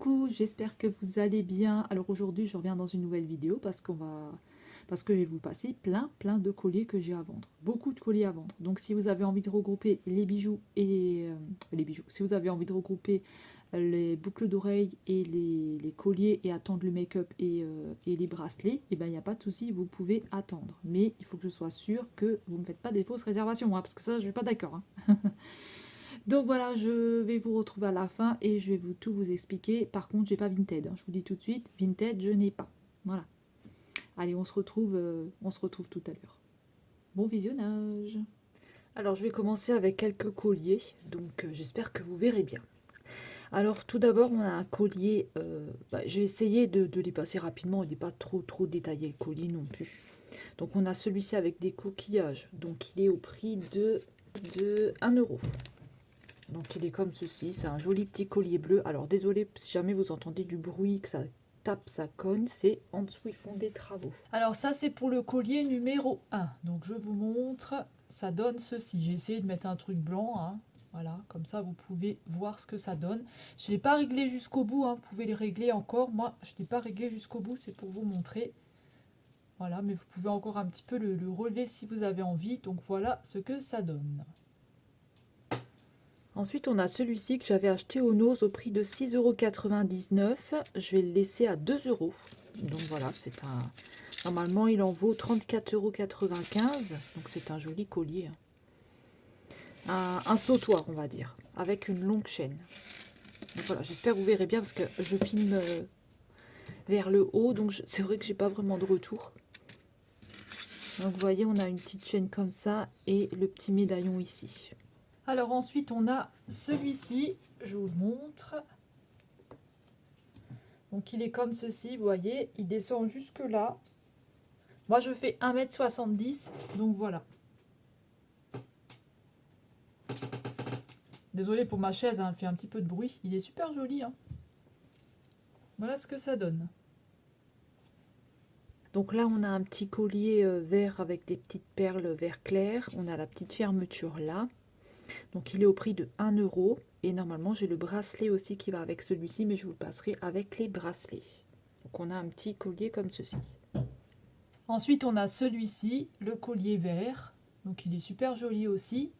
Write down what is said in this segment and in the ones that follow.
coucou, j'espère que vous allez bien. Alors aujourd'hui, je reviens dans une nouvelle vidéo parce que je vais vous passer plein de colliers que j'ai à vendre. Beaucoup de colliers à vendre. Donc si vous avez envie de regrouper les bijoux et les bijoux, si vous avez envie de regrouper les boucles d'oreilles et les colliers et attendre le make-up et les bracelets, et ben il n'y a pas de souci, vous pouvez attendre. Mais il faut que je sois sûre que vous ne me faites pas des fausses réservations, hein, parce que ça, je suis pas d'accord. Hein. Donc voilà, je vais vous retrouver à la fin et je vais tout vous expliquer. Par contre, j'ai pas Vinted, hein. Je vous dis tout de suite, Vinted, je n'ai pas. Voilà. Allez, on se retrouve tout à l'heure. Bon visionnage. Alors, je vais commencer avec quelques colliers, donc j'espère que vous verrez bien. Alors, tout d'abord, on a un collier. J'ai essayé de les passer rapidement. Il n'est pas trop détaillé le collier non plus. Donc, on a celui-ci avec des coquillages. Donc, il est au prix de 1 euro. Donc il est comme ceci, c'est un joli petit collier bleu. Alors désolé si jamais vous entendez du bruit, que ça tape, ça cogne, c'est en dessous ils font des travaux. Alors ça c'est pour le collier numéro 1. Donc je vous montre, ça donne ceci. J'ai essayé de mettre un truc blanc, hein. Voilà, comme ça vous pouvez voir ce que ça donne. Je ne l'ai pas réglé jusqu'au bout, hein. Vous pouvez les régler encore. Moi je ne l'ai pas réglé jusqu'au bout, c'est pour vous montrer. Voilà, mais vous pouvez encore un petit peu le relever si vous avez envie. Donc voilà ce que ça donne. Ensuite, on a celui-ci que j'avais acheté au Nose au prix de 6,99 €. Je vais le laisser à 2 €. Donc voilà, c'est un... Normalement, il en vaut 34,95 €. Donc c'est un joli collier. Un sautoir, on va dire, avec une longue chaîne. Donc voilà, j'espère que vous verrez bien parce que je filme vers le haut. Donc c'est vrai que j'ai pas vraiment de retour. Donc vous voyez, on a une petite chaîne comme ça et le petit médaillon ici. Alors ensuite, on a celui-ci, je vous le montre. Donc il est comme ceci, vous voyez, il descend jusque là. Moi je fais 1,70 m, donc voilà. Désolée pour ma chaise, hein, elle fait un petit peu de bruit. Il est super joli. Hein. Voilà ce que ça donne. Donc là on a un petit collier vert avec des petites perles vert clair. On a la petite fermeture là. Donc il est au prix de 1 €. Et normalement j'ai le bracelet aussi qui va avec celui-ci, mais je vous le passerai avec les bracelets. Donc on a un petit collier comme ceci. Ensuite, on a celui-ci, le collier vert. Donc, il est super joli aussi.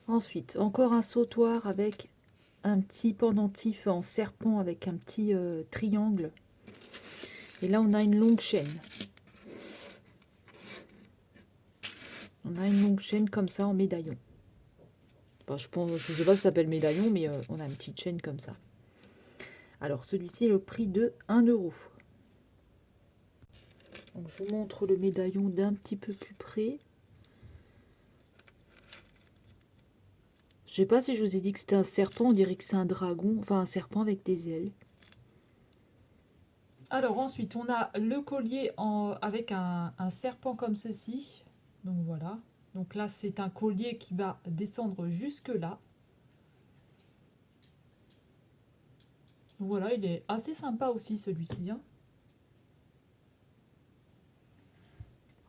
Ensuite, encore un sautoir avec un petit pendentif en serpent avec un petit triangle. Et là, on a une longue chaîne. On a une longue chaîne comme ça en médaillon. Enfin, je sais pas si ça s'appelle médaillon, mais on a une petite chaîne comme ça. Alors, celui-ci est au prix de 1 €. Donc, je vous montre le médaillon d'un petit peu plus près. Je sais pas si je vous ai dit que c'était un serpent, on dirait que c'est un dragon, enfin un serpent avec des ailes. Alors ensuite, on a le collier avec un serpent comme ceci. Donc voilà. Donc là, c'est un collier qui va descendre jusque là. Donc voilà, il est assez sympa aussi celui-ci. Hein.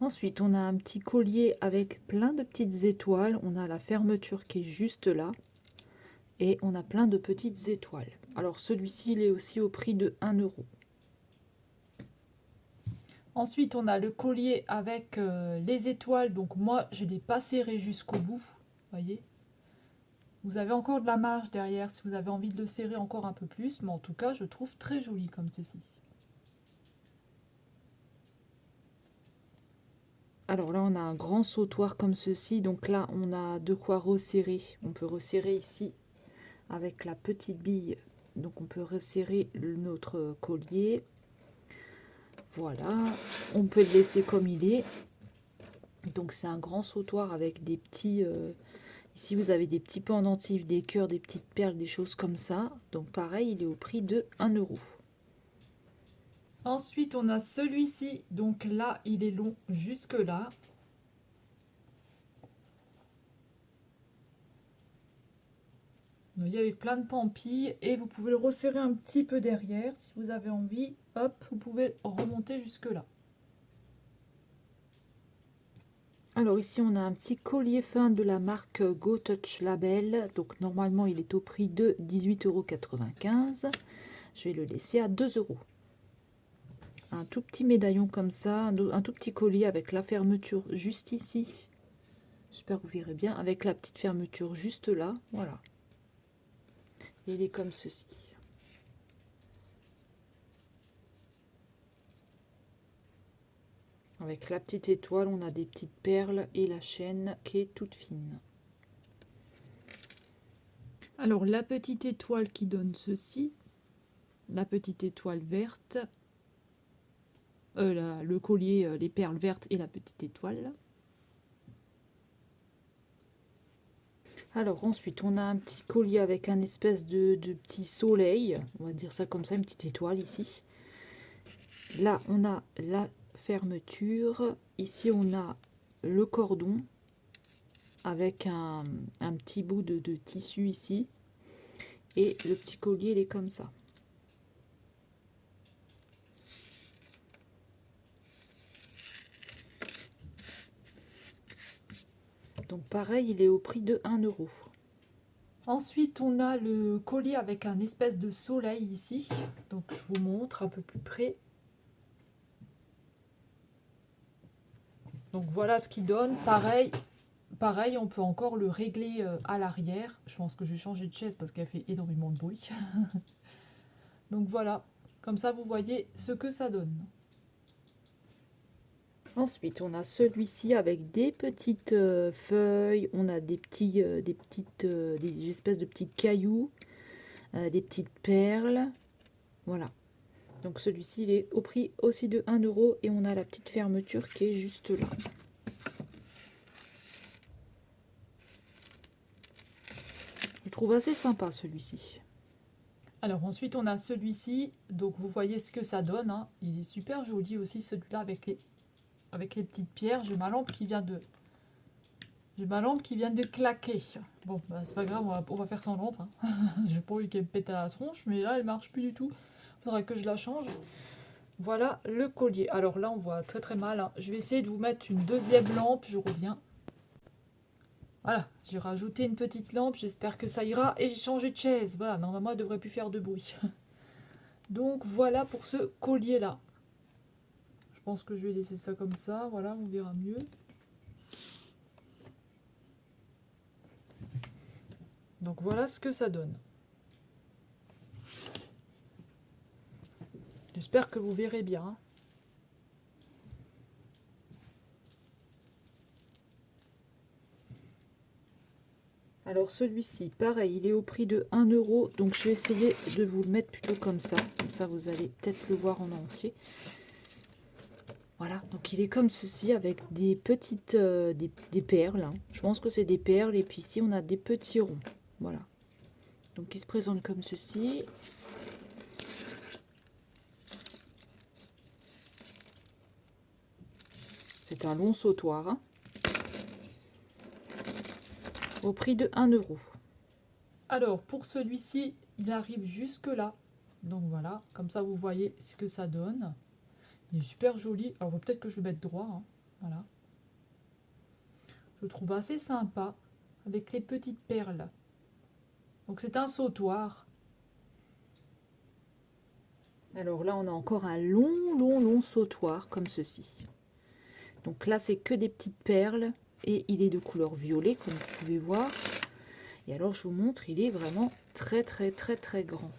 Ensuite, on a un petit collier avec plein de petites étoiles. On a la fermeture qui est juste là. Et on a plein de petites étoiles. Alors celui-ci, il est aussi au prix de 1 €. Ensuite, on a le collier avec les étoiles. Donc moi, je ne l'ai pas serré jusqu'au bout. Voyez. Vous avez encore de la marge derrière si vous avez envie de le serrer encore un peu plus. Mais en tout cas, je trouve très joli comme ceci. Alors là, on a un grand sautoir comme ceci. Donc là, on a de quoi resserrer. On peut resserrer ici avec la petite bille. Donc on peut resserrer notre collier. Voilà. On peut le laisser comme il est. Donc c'est un grand sautoir avec des petits... ici vous avez des petits pendentifs, des cœurs, des petites perles, des choses comme ça. Donc pareil, il est au prix de 1 €. Ensuite on a celui-ci. Donc là il est long jusque là. Vous voyez, avec plein de pampilles. Et vous pouvez le resserrer un petit peu derrière si vous avez envie. Hop, vous pouvez remonter jusque là. Alors ici on a un petit collier fin de la marque Go Touch Label. Donc normalement il est au prix de 18,95 €. Je vais le laisser à 2 €. Un tout petit médaillon comme ça, un tout petit collier avec la fermeture juste ici. J'espère que vous verrez bien, avec la petite fermeture juste là, voilà. Et il est comme ceci. Avec la petite étoile, on a des petites perles et la chaîne qui est toute fine. Alors la petite étoile qui donne ceci, la petite étoile verte, le collier, les perles vertes et la petite étoile. Alors ensuite on a un petit collier avec un espèce de petit soleil, on va dire ça comme ça, une petite étoile ici. Là on a la fermeture, ici on a le cordon avec un petit bout de tissu ici, et le petit collier il est comme ça. Donc pareil, il est au prix de 1 €. Ensuite, on a le collier avec un espèce de soleil ici. Donc je vous montre un peu plus près. Donc voilà ce qu'il donne. Pareil, on peut encore le régler à l'arrière. Je pense que je vais changer de chaise parce qu'elle fait énormément de bruit. Donc voilà, comme ça vous voyez ce que ça donne. Ensuite, on a celui-ci avec des petites feuilles, on a des espèces de petits cailloux, des petites perles. Voilà. Donc celui-ci, il est au prix aussi de 1 € et on a la petite fermeture qui est juste là. Je trouve assez sympa celui-ci. Alors ensuite, on a celui-ci. Donc vous voyez ce que ça donne, hein. Il est super joli aussi celui-là avec les petites pierres. J'ai ma lampe qui vient de claquer. Bon, bah, c'est pas grave, on va faire sans lampe. Hein. J'ai pas envie qu'elle me pète à la tronche, mais là, elle marche plus du tout. Faudrait que je la change. Voilà le collier. Alors là, on voit très très mal. Hein. Je vais essayer de vous mettre une deuxième lampe. Je reviens. Voilà, j'ai rajouté une petite lampe. J'espère que ça ira. Et j'ai changé de chaise. Voilà, normalement, elle devrait plus faire de bruit. Donc voilà pour ce collier-là. Je pense que je vais laisser ça comme ça. Voilà, on verra mieux. Donc voilà ce que ça donne. J'espère que vous verrez bien. Alors celui-ci, pareil, il est au prix de 1 €. Donc je vais essayer de vous le mettre plutôt comme ça. Comme ça, vous allez peut-être le voir en entier. Voilà, donc il est comme ceci avec des petites des perles. Hein. Je pense que c'est des perles. Et puis ici, on a des petits ronds. Voilà. Donc il se présente comme ceci. C'est un long sautoir. Hein. Au prix de 1 €. Alors, pour celui-ci, il arrive jusque là. Donc voilà, comme ça vous voyez ce que ça donne. Il est super joli. Alors, peut-être que je le mette droit. Hein. Voilà. Je le trouve assez sympa avec les petites perles. Donc c'est un sautoir. Alors là, on a encore un long sautoir comme ceci. Donc là, c'est que des petites perles et il est de couleur violet comme vous pouvez voir. Et alors, je vous montre, il est vraiment très grand.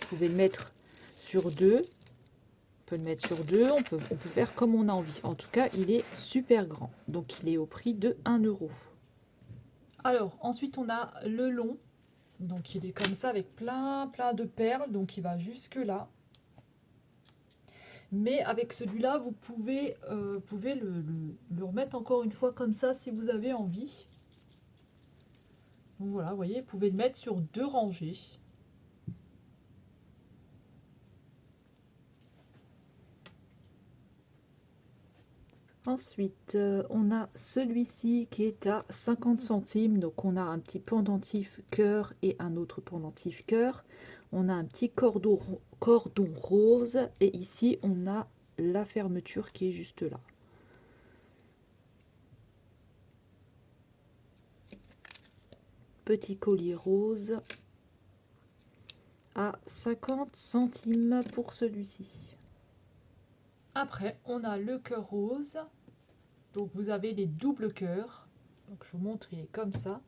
Vous pouvez le mettre sur deux. On peut le mettre sur deux, on peut faire comme on a envie. En tout cas, il est super grand. Donc, il est au prix de 1 €. Alors, ensuite, on a le long. Donc, il est comme ça avec plein de perles. Donc, il va jusque là. Mais avec celui-là, vous pouvez le remettre encore une fois comme ça si vous avez envie. Donc voilà, vous voyez, vous pouvez le mettre sur 2 rangées. Ensuite, on a celui-ci qui est à 50 centimes. Donc on a un petit pendentif cœur et un autre pendentif cœur. On a un petit cordon rose et ici on a la fermeture qui est juste là. Petit collier rose à 50 centimes pour celui-ci. Après, on a le cœur rose. Donc vous avez les doubles cœurs. Donc je vous montre, il est comme ça.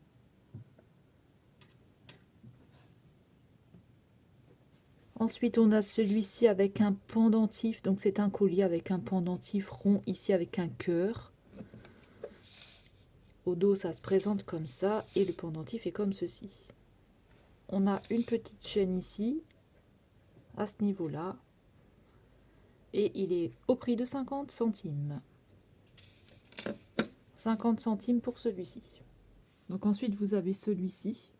Ensuite, on a celui-ci avec un pendentif. Donc c'est un collier avec un pendentif rond ici avec un cœur. Au dos, ça se présente comme ça et le pendentif est comme ceci. On a une petite chaîne ici, à ce niveau-là. Et il est au prix de 50 centimes. 50 centimes pour celui-ci. Donc ensuite, vous avez celui-ci.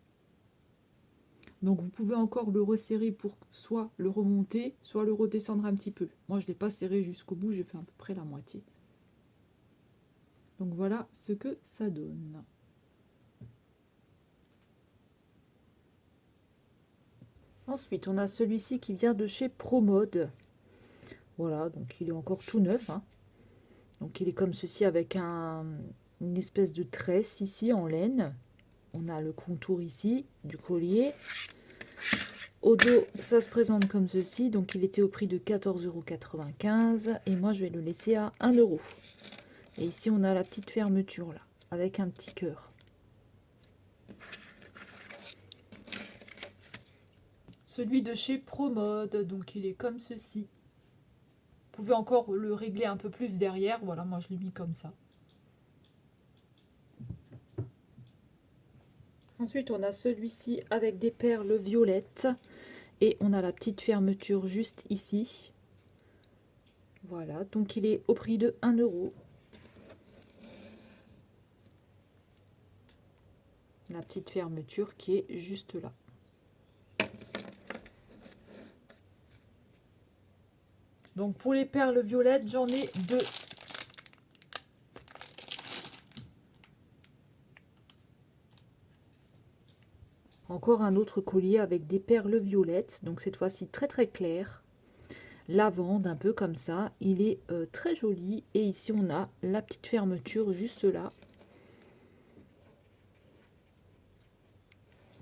Donc vous pouvez encore le resserrer pour soit le remonter, soit le redescendre un petit peu. Moi, je ne l'ai pas serré jusqu'au bout, j'ai fait à peu près la moitié. Donc voilà ce que ça donne. Ensuite, on a celui-ci qui vient de chez ProMode. Voilà, donc il est encore tout neuf, hein. Donc il est comme ceci avec une espèce de tresse ici en laine. On a le contour ici du collier. Au dos, ça se présente comme ceci. Donc il était au prix de 14,95 € et moi je vais le laisser à 1 €. Et ici on a la petite fermeture là, avec un petit cœur. Celui de chez ProMode, donc il est comme ceci. Vous pouvez encore le régler un peu plus derrière. Voilà, moi je l'ai mis comme ça. Ensuite, on a celui-ci avec des perles violettes. Et on a la petite fermeture juste ici. Voilà, donc il est au prix de 1 €. La petite fermeture qui est juste là. Donc pour les perles violettes, j'en ai 2. Encore un autre collier avec des perles violettes, donc cette fois-ci très très clair. Lavande, un peu comme ça. Il est très joli. Et ici on a la petite fermeture juste là.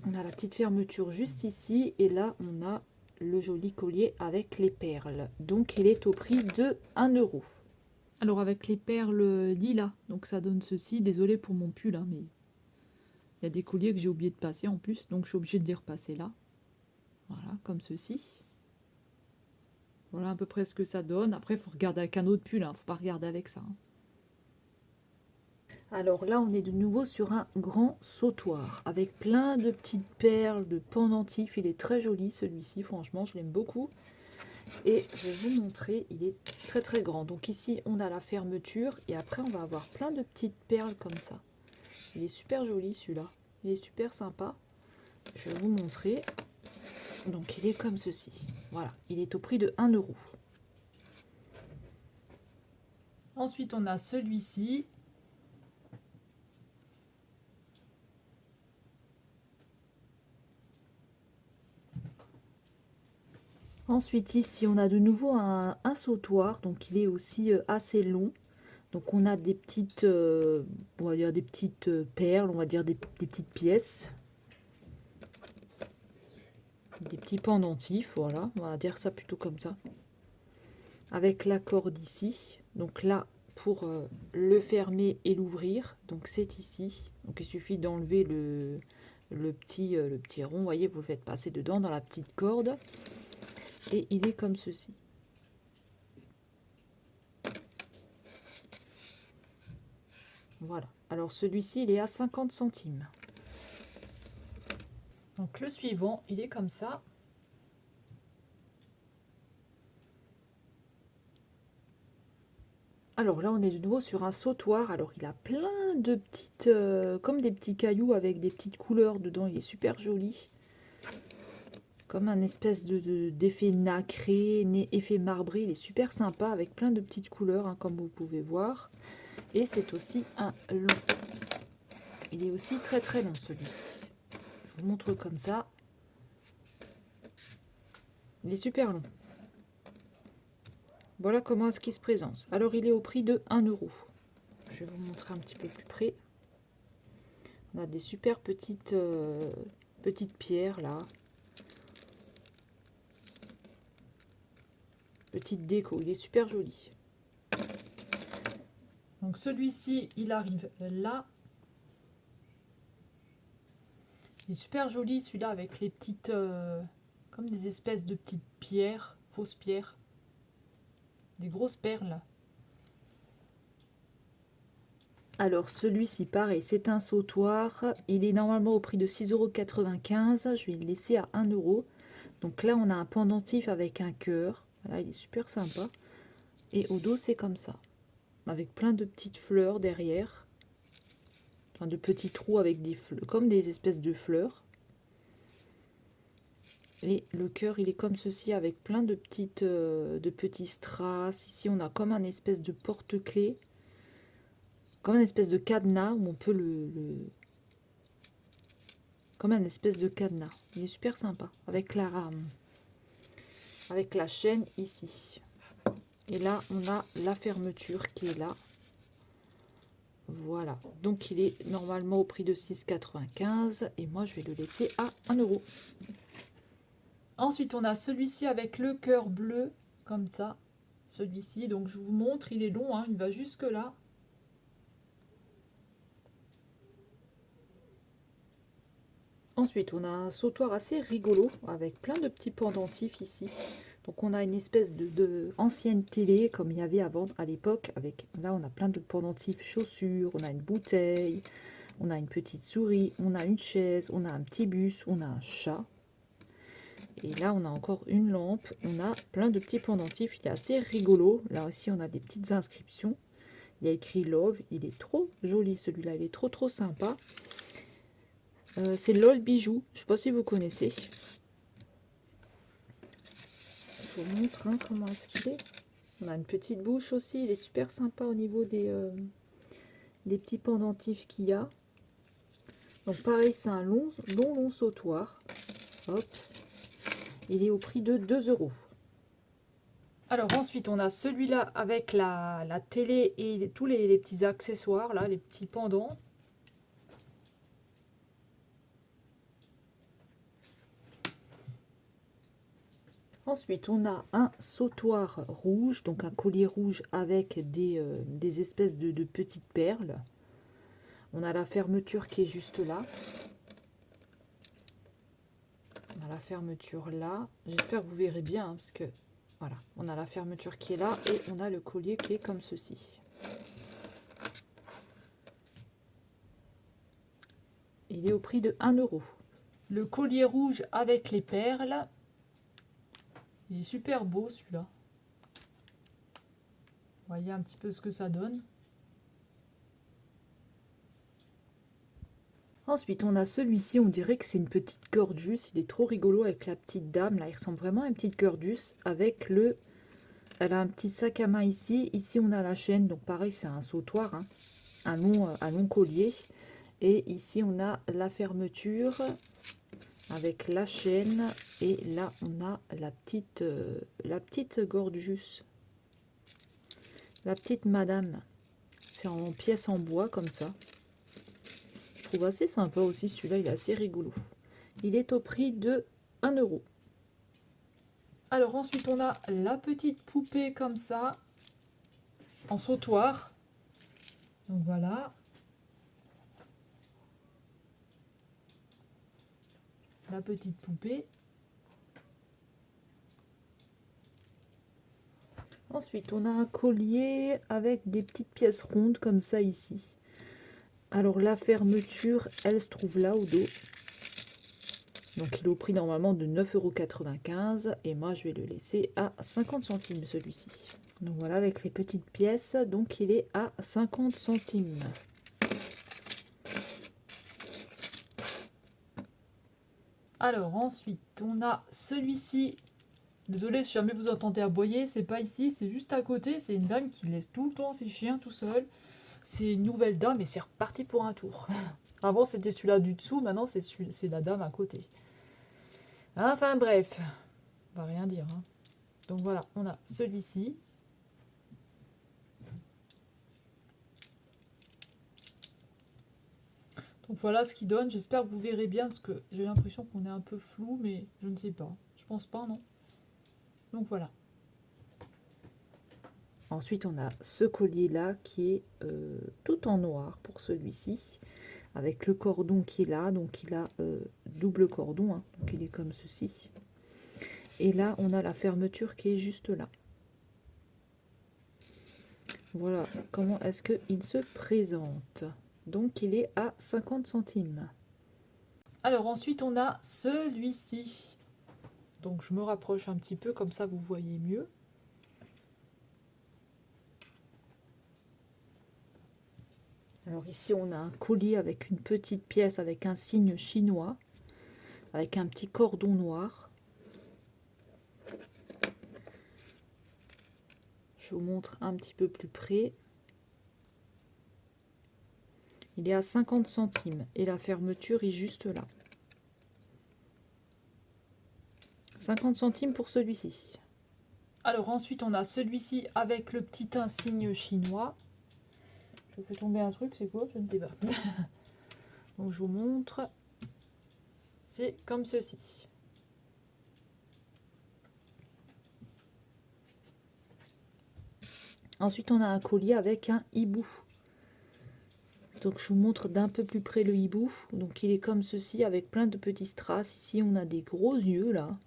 On a la petite fermeture juste ici. Et là on a le joli collier avec les perles. Donc il est au prix de 1 €. Alors avec les perles lilas, donc ça donne ceci. Désolée pour mon pull, hein, mais il y a des colliers que j'ai oublié de passer en plus, donc je suis obligée de les repasser là. Voilà, comme ceci. Voilà à peu près ce que ça donne. Après, il faut regarder avec un autre pull, hein. Faut pas regarder avec ça, hein. Alors là, on est de nouveau sur un grand sautoir avec plein de petites perles, de pendentifs. Il est très joli celui-ci, franchement, je l'aime beaucoup. Et je vais vous montrer, il est très très grand. Donc ici, on a la fermeture et après, on va avoir plein de petites perles comme ça. Il est super joli celui-là. Il est super sympa. Je vais vous montrer. Donc il est comme ceci. Voilà, il est au prix de 1 €. Ensuite, on a celui-ci. Ensuite, ici, on a de nouveau un sautoir. Donc il est aussi assez long. Donc on a des petites, on va dire des petites perles, on va dire des petites pièces. Des petits pendentifs, voilà, on va dire ça plutôt comme ça. Avec la corde ici. Donc là, pour le fermer et l'ouvrir, donc c'est ici. Donc il suffit d'enlever le petit rond, vous voyez, vous le faites passer dedans dans la petite corde. Et il est comme ceci. Voilà. Alors celui-ci, il est à 50 centimes. Donc le suivant, il est comme ça. Alors là, on est de nouveau sur un sautoir. Alors il a plein de petites, comme des petits cailloux avec des petites couleurs dedans. Il est super joli. Comme un espèce d'effet nacré, effet marbré. Il est super sympa avec plein de petites couleurs, hein, comme vous pouvez voir. Et c'est aussi un long. Il est aussi très très long celui-ci. Je vous montre comme ça. Il est super long. Voilà comment est-ce qu'il se présente. Alors il est au prix de 1 euro. Je vais vous montrer un petit peu plus près. On a des super petites pierres là. Petite déco, il est super joli. Donc celui-ci, il arrive là. Il est super joli celui-là avec les petites... comme des espèces de petites pierres, fausses pierres. Des grosses perles. Alors celui-ci pareil, c'est un sautoir. Il est normalement au prix de 6,95 €. Je vais le laisser à 1 euro. Donc là on a un pendentif avec un cœur. Voilà, il est super sympa. Et au dos c'est comme ça. Avec plein de petites fleurs derrière. Enfin de petits trous avec des fleurs, comme des espèces de fleurs. Et le cœur il est comme ceci avec plein de petits strass. Ici on a comme un espèce de porte-clés. Comme un espèce de cadenas où on peut comme un espèce de cadenas. Il est super sympa. Avec la chaîne ici. Et là, on a la fermeture qui est là. Voilà. Donc, il est normalement au prix de 6,95 €. Et moi, je vais le laisser à 1 euro. Ensuite, on a celui-ci avec le cœur bleu. Comme ça. Celui-ci. Donc, je vous montre. Il est long. Hein, il va jusque là. Ensuite, on a un sautoir assez rigolo avec plein de petits pendentifs ici. Donc on a une espèce de ancienne télé comme il y avait avant à l'époque. Avec là on a plein de pendentifs chaussures, on a une bouteille, on a une petite souris, on a une chaise, on a un petit bus, on a un chat. Et là on a encore une lampe, on a plein de petits pendentifs. Il est assez rigolo. Là aussi on a des petites inscriptions. Il y a écrit Love, il est trop joli celui-là, il est trop sympa. C'est LOL Bijou, je ne sais pas si vous connaissez. Je vous montre hein, comment est-ce qu'il est. On a une petite bouche aussi, il est super sympa au niveau des petits pendentifs qu'il y a. Donc pareil, c'est un long sautoir. Hop. Il est au prix de 2 euros. Alors ensuite, on a celui-là avec la télé et tous les petits accessoires, là, les petits pendants. Ensuite, on a un sautoir rouge, donc un collier rouge avec des espèces de petites perles. On a la fermeture qui est juste là. On a la fermeture là. J'espère que vous verrez bien, hein, parce que voilà, on a la fermeture qui est là et on a le collier qui est comme ceci. Il est au prix de 1 euro. Le collier rouge avec les perles. Il est super beau celui-là. Voyez un petit peu ce que ça donne. Ensuite, on a celui-ci, on dirait que c'est une petite gorgeous. Il est trop rigolo avec la petite dame. Là, il ressemble vraiment à une petite gorgeous avec le... Elle a un petit sac à main ici. Ici, on a la chaîne. Donc, pareil, c'est un sautoir. Hein. Un long collier. Et ici, on a la fermeture avec la chaîne. Et là, on a la petite gorgeous. La petite madame. C'est en pièces en bois comme ça. Je trouve assez sympa aussi. Celui-là, il est assez rigolo. Il est au prix de 1 euro. Alors ensuite, on a la petite poupée comme ça. En sautoir. Donc voilà. La petite poupée. Ensuite, on a un collier avec des petites pièces rondes comme ça ici. Alors la fermeture, elle se trouve là au dos. Donc il est au prix normalement de 9,95 € et moi je vais le laisser à 50 centimes celui-ci. Donc voilà avec les petites pièces, donc il est à 50 centimes. Alors ensuite, on a celui-ci. Désolée si jamais vous entendez aboyer, c'est pas ici, c'est juste à côté. C'est une dame qui laisse tout le temps ses chiens tout seul. C'est une nouvelle dame et c'est reparti pour un tour. Avant c'était celui-là du dessous, maintenant c'est la dame à côté. Enfin bref, va rien dire, hein. Donc voilà, on a celui-ci. Donc voilà ce qu'il donne. J'espère que vous verrez bien parce que j'ai l'impression qu'on est un peu flou, mais je ne sais pas. Je pense pas, non. Donc voilà. Ensuite, on a ce collier-là qui est tout en noir pour celui-ci, avec le cordon qui est là. Donc il a double cordon, hein, donc il est comme ceci. Et là, on a la fermeture qui est juste là. Voilà comment est-ce qu'il se présente. Donc il est à 50 centimes. Alors ensuite on a celui-ci. Donc je me rapproche un petit peu, comme ça vous voyez mieux. Alors ici on a un collier avec une petite pièce avec un signe chinois, avec un petit cordon noir. Je vous montre un petit peu plus près. Il est à 50 centimes et la fermeture est juste là. 50 centimes pour celui-ci. Alors ensuite on a celui-ci avec le petit insigne chinois. Je fais tomber un truc, c'est quoi? Je ne sais pas. Donc je vous montre. C'est comme ceci. Ensuite on a un collier avec un hibou. Donc je vous montre d'un peu plus près le hibou. Donc il est comme ceci avec plein de petits strass. Ici on a des gros yeux là.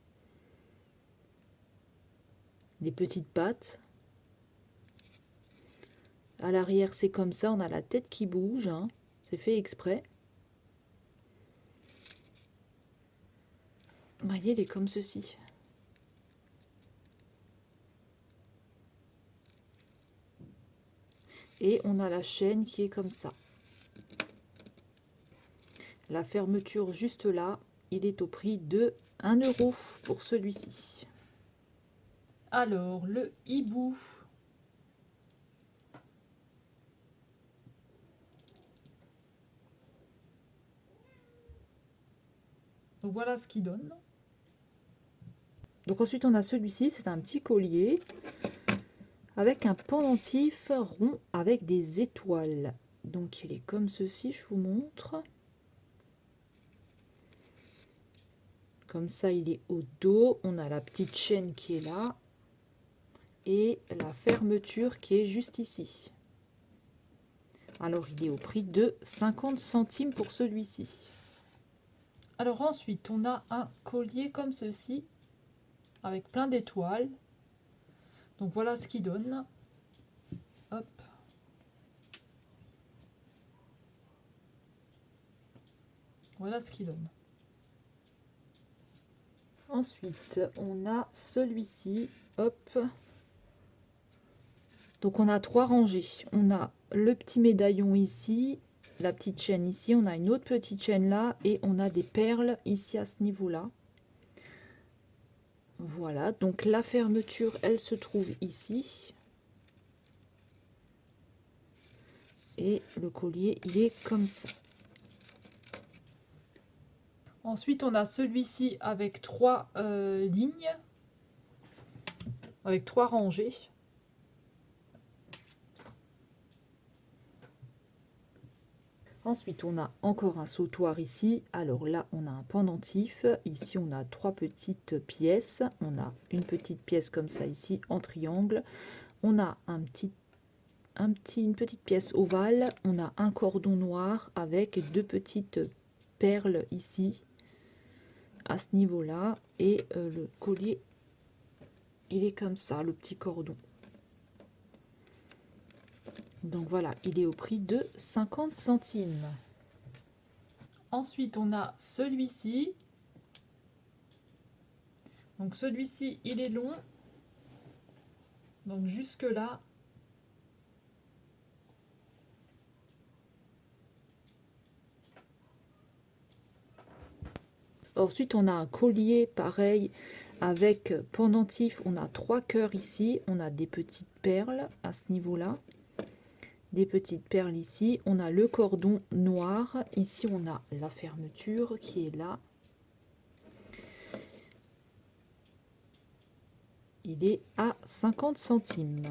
Des petites pattes. À l'arrière c'est comme ça, on a la tête qui bouge, hein. C'est fait exprès. Vous voyez, il est comme ceci. Et on a la chaîne qui est comme ça. La fermeture juste là, il est au prix de 1 € pour celui-ci. Alors, le hibou. Donc voilà ce qu'il donne. Donc ensuite on a celui-ci, c'est un petit collier avec un pendentif rond avec des étoiles. Donc il est comme ceci, je vous montre. Comme ça il est au dos, on a la petite chaîne qui est là et la fermeture qui est juste ici. Alors il est au prix de 50 centimes pour celui-ci. Alors ensuite on a un collier comme ceci avec plein d'étoiles. Donc voilà ce qu'il donne. Hop. Voilà ce qu'il donne. Ensuite, on a celui-ci. Hop. Donc on a 3 rangées. On a le petit médaillon ici, la petite chaîne ici, on a une autre petite chaîne là et on a des perles ici à ce niveau-là. Voilà, donc la fermeture, elle se trouve ici. Et le collier, il est comme ça. Ensuite, on a celui-ci avec 3 lignes, avec 3 rangées. Ensuite, on a encore un sautoir ici. Alors là, on a un pendentif. Ici, on a 3 petites pièces. On a une petite pièce comme ça ici, en triangle. On a une petite pièce ovale. On a un cordon noir avec 2 petites perles ici, à ce niveau-là. Et le collier, il est comme ça, le petit cordon. Donc voilà, il est au prix de 50 centimes. Ensuite, on a celui-ci. Donc celui-ci, il est long. Donc jusque là. Ensuite, on a un collier pareil avec pendentif. On a 3 cœurs ici. On a des petites perles à ce niveau-là. Des petites perles ici. On a le cordon noir. Ici, on a la fermeture qui est là. il est à 50 centimes.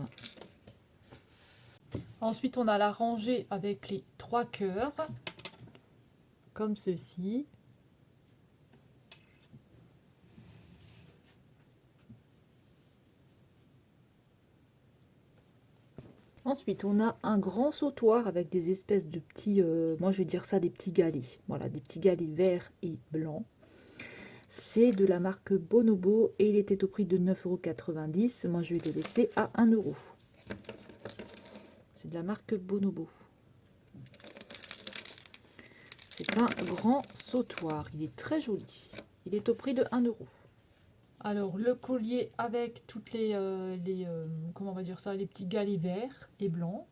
Ensuite, on a la rangée avec les 3 cœurs, comme ceci. Ensuite, on a un grand sautoir avec des espèces de petits, moi je vais dire ça, des petits galets. Voilà, des petits galets verts et blancs. C'est de la marque Bonobo et il était au prix de 9,90 €. Moi, je vais le laisser à 1 €. C'est de la marque Bonobo. C'est un grand sautoir. Il est très joli. Il est au prix de 1 €. Alors, le collier avec toutes comment on va dire ça, les petits galets verts et blancs.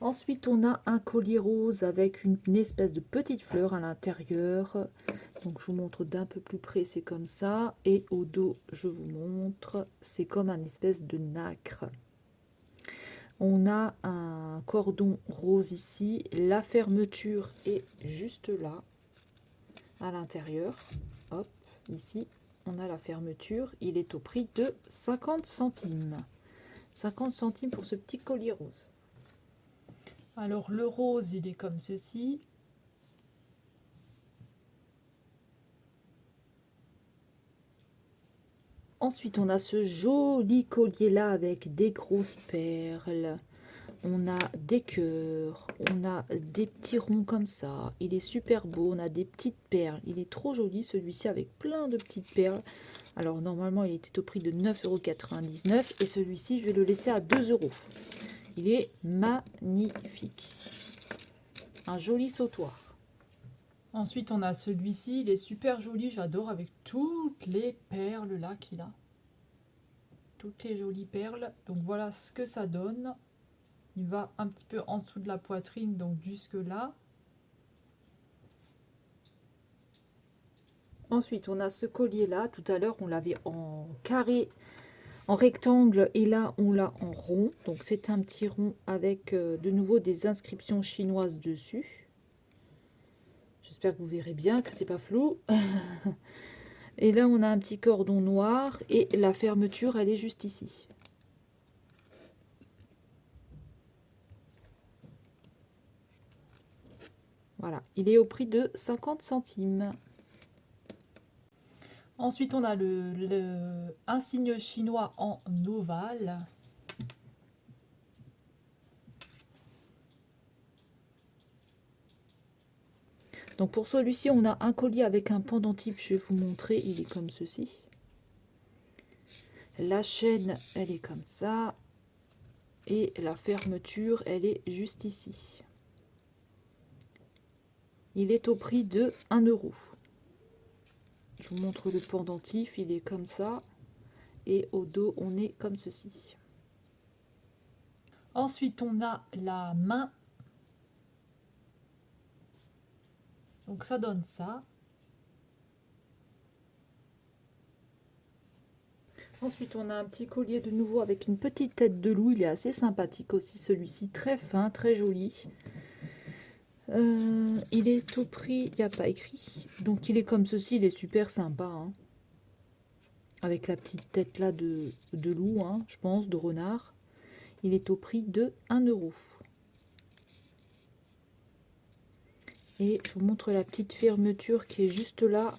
Ensuite, on a un collier rose avec une espèce de petite fleur à l'intérieur. Donc, je vous montre d'un peu plus près, c'est comme ça. Et au dos, je vous montre, c'est comme un espèce de nacre. On a un cordon rose ici. La fermeture est juste là, à l'intérieur. Hop, ici, on a la fermeture. Il est au prix de 50 centimes. 50 centimes pour ce petit collier rose. Alors, le rose, il est comme ceci. Ensuite, on a ce joli collier-là avec des grosses perles. On a des cœurs, on a des petits ronds comme ça. Il est super beau, on a des petites perles. Il est trop joli celui-ci avec plein de petites perles. Alors normalement il était au prix de 9,99 € et celui-ci je vais le laisser à 2 €. Il est magnifique. Un joli sautoir. Ensuite on a celui-ci, il est super joli, j'adore avec toutes les perles là qu'il a. Toutes les jolies perles. Donc voilà ce que ça donne. Il va un petit peu en dessous de la poitrine, donc jusque là. Ensuite, on a ce collier-là. Tout à l'heure, on l'avait en carré, en rectangle, et là, on l'a en rond. Donc, c'est un petit rond avec de nouveau des inscriptions chinoises dessus. J'espère que vous verrez bien, que c'est pas flou. Et là, on a un petit cordon noir et la fermeture, elle est juste ici. Voilà, il est au prix de 50 centimes. Ensuite, on a un signe chinois en ovale. Donc pour celui-ci, on a un collier avec un pendentif. Je vais vous montrer, il est comme ceci. La chaîne, elle est comme ça. Et la fermeture, elle est juste ici. Il est au prix de 1 €. Je vous montre le pendentif, il est comme ça. Et au dos, on est comme ceci. Ensuite, on a la main. Donc ça donne ça. Ensuite, on a un petit collier de nouveau avec une petite tête de loup. Il est assez sympathique aussi, celui-ci. Très fin, très joli. Il est au prix, il n'y a pas écrit. Donc il est comme ceci, il est super sympa. Hein. Avec la petite tête là de loup, hein, je pense, de renard. Il est au prix de 1 €. Et je vous montre la petite fermeture qui est juste là.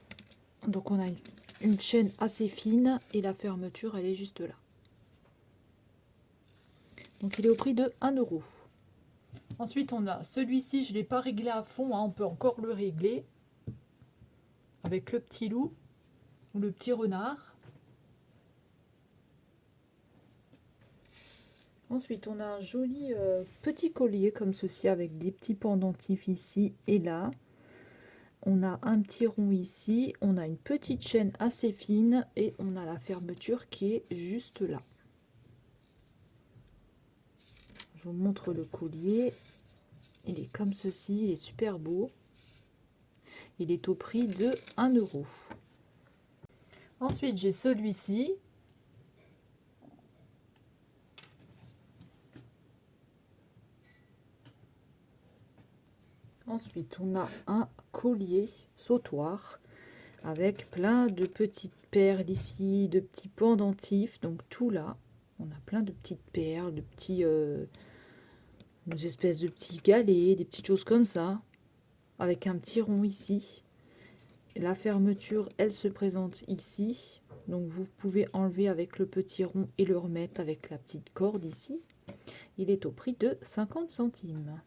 Donc on a une chaîne assez fine et la fermeture elle est juste là. Donc il est au prix de 1 €. Ensuite on a celui-ci, je ne l'ai pas réglé à fond, hein, on peut encore le régler. Avec le petit loup ou le petit renard. Ensuite on a un joli petit collier comme ceci avec des petits pendentifs ici et là. On a un petit rond ici, on a une petite chaîne assez fine et on a la fermeture qui est juste là. Je vous montre le collier. Il est comme ceci, il est super beau. Il est au prix de 1 €. Ensuite, j'ai celui-ci. Ensuite, on a un collier sautoir avec plein de petites perles ici, de petits pendentifs. Donc tout là, on a plein de petites perles, de petits, des espèces de petits galets, des petites choses comme ça, avec un petit rond ici. La fermeture, elle se présente ici. Donc vous pouvez enlever avec le petit rond et le remettre avec la petite corde ici. Il est au prix de 50 centimes.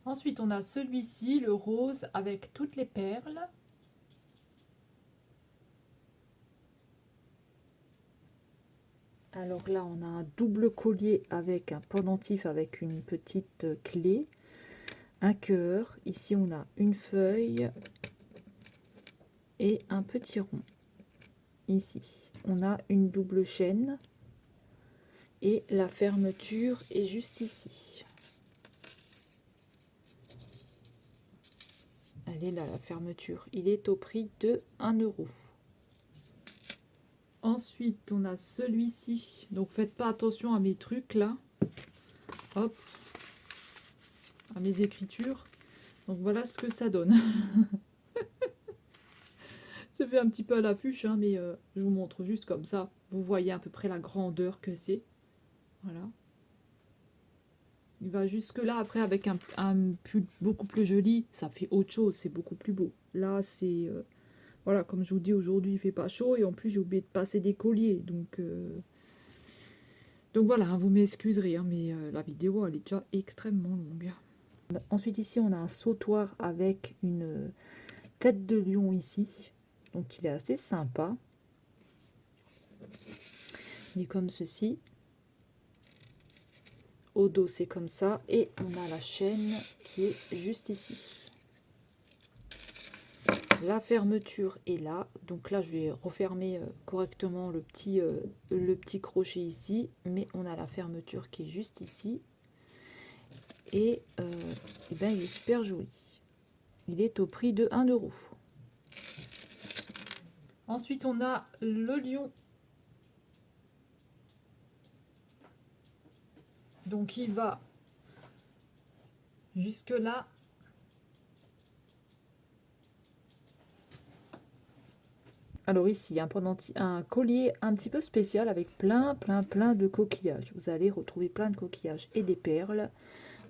Ensuite, on a celui-ci, le rose, avec toutes les perles. Alors là, on a un double collier avec un pendentif avec une petite clé, un cœur. Ici, on a une feuille et un petit rond. Ici, on a une double chaîne et la fermeture est juste ici. Elle est là, la fermeture. Il est au prix de 1 €. Ensuite, on a celui-ci. Donc, faites pas attention à mes trucs là. Hop. À mes écritures. Donc, voilà ce que ça donne. Ça fait un petit peu à l'affûche, hein, mais je vous montre juste comme ça. Vous voyez à peu près la grandeur que c'est. Voilà. Il va jusque là. Après, avec un pull beaucoup plus joli, ça fait autre chose. C'est beaucoup plus beau. Là, c'est... voilà, comme je vous dis, aujourd'hui, il fait pas chaud. Et en plus, j'ai oublié de passer des colliers. Donc voilà, hein, vous m'excuserez, hein, mais la vidéo, elle est déjà extrêmement longue. Ensuite, ici, on a un sautoir avec une tête de lion ici. Donc, il est assez sympa. Il est comme ceci. Au dos, c'est comme ça. Et on a la chaîne qui est juste ici. La fermeture est là. Donc là, je vais refermer correctement le petit crochet ici. Mais on a la fermeture qui est juste ici. Et ben, il est super joli. Il est au prix de 1 €. Ensuite, on a le lion. Donc, il va jusque là. Alors ici, un collier un petit peu spécial avec plein de coquillages. Vous allez retrouver plein de coquillages et des perles.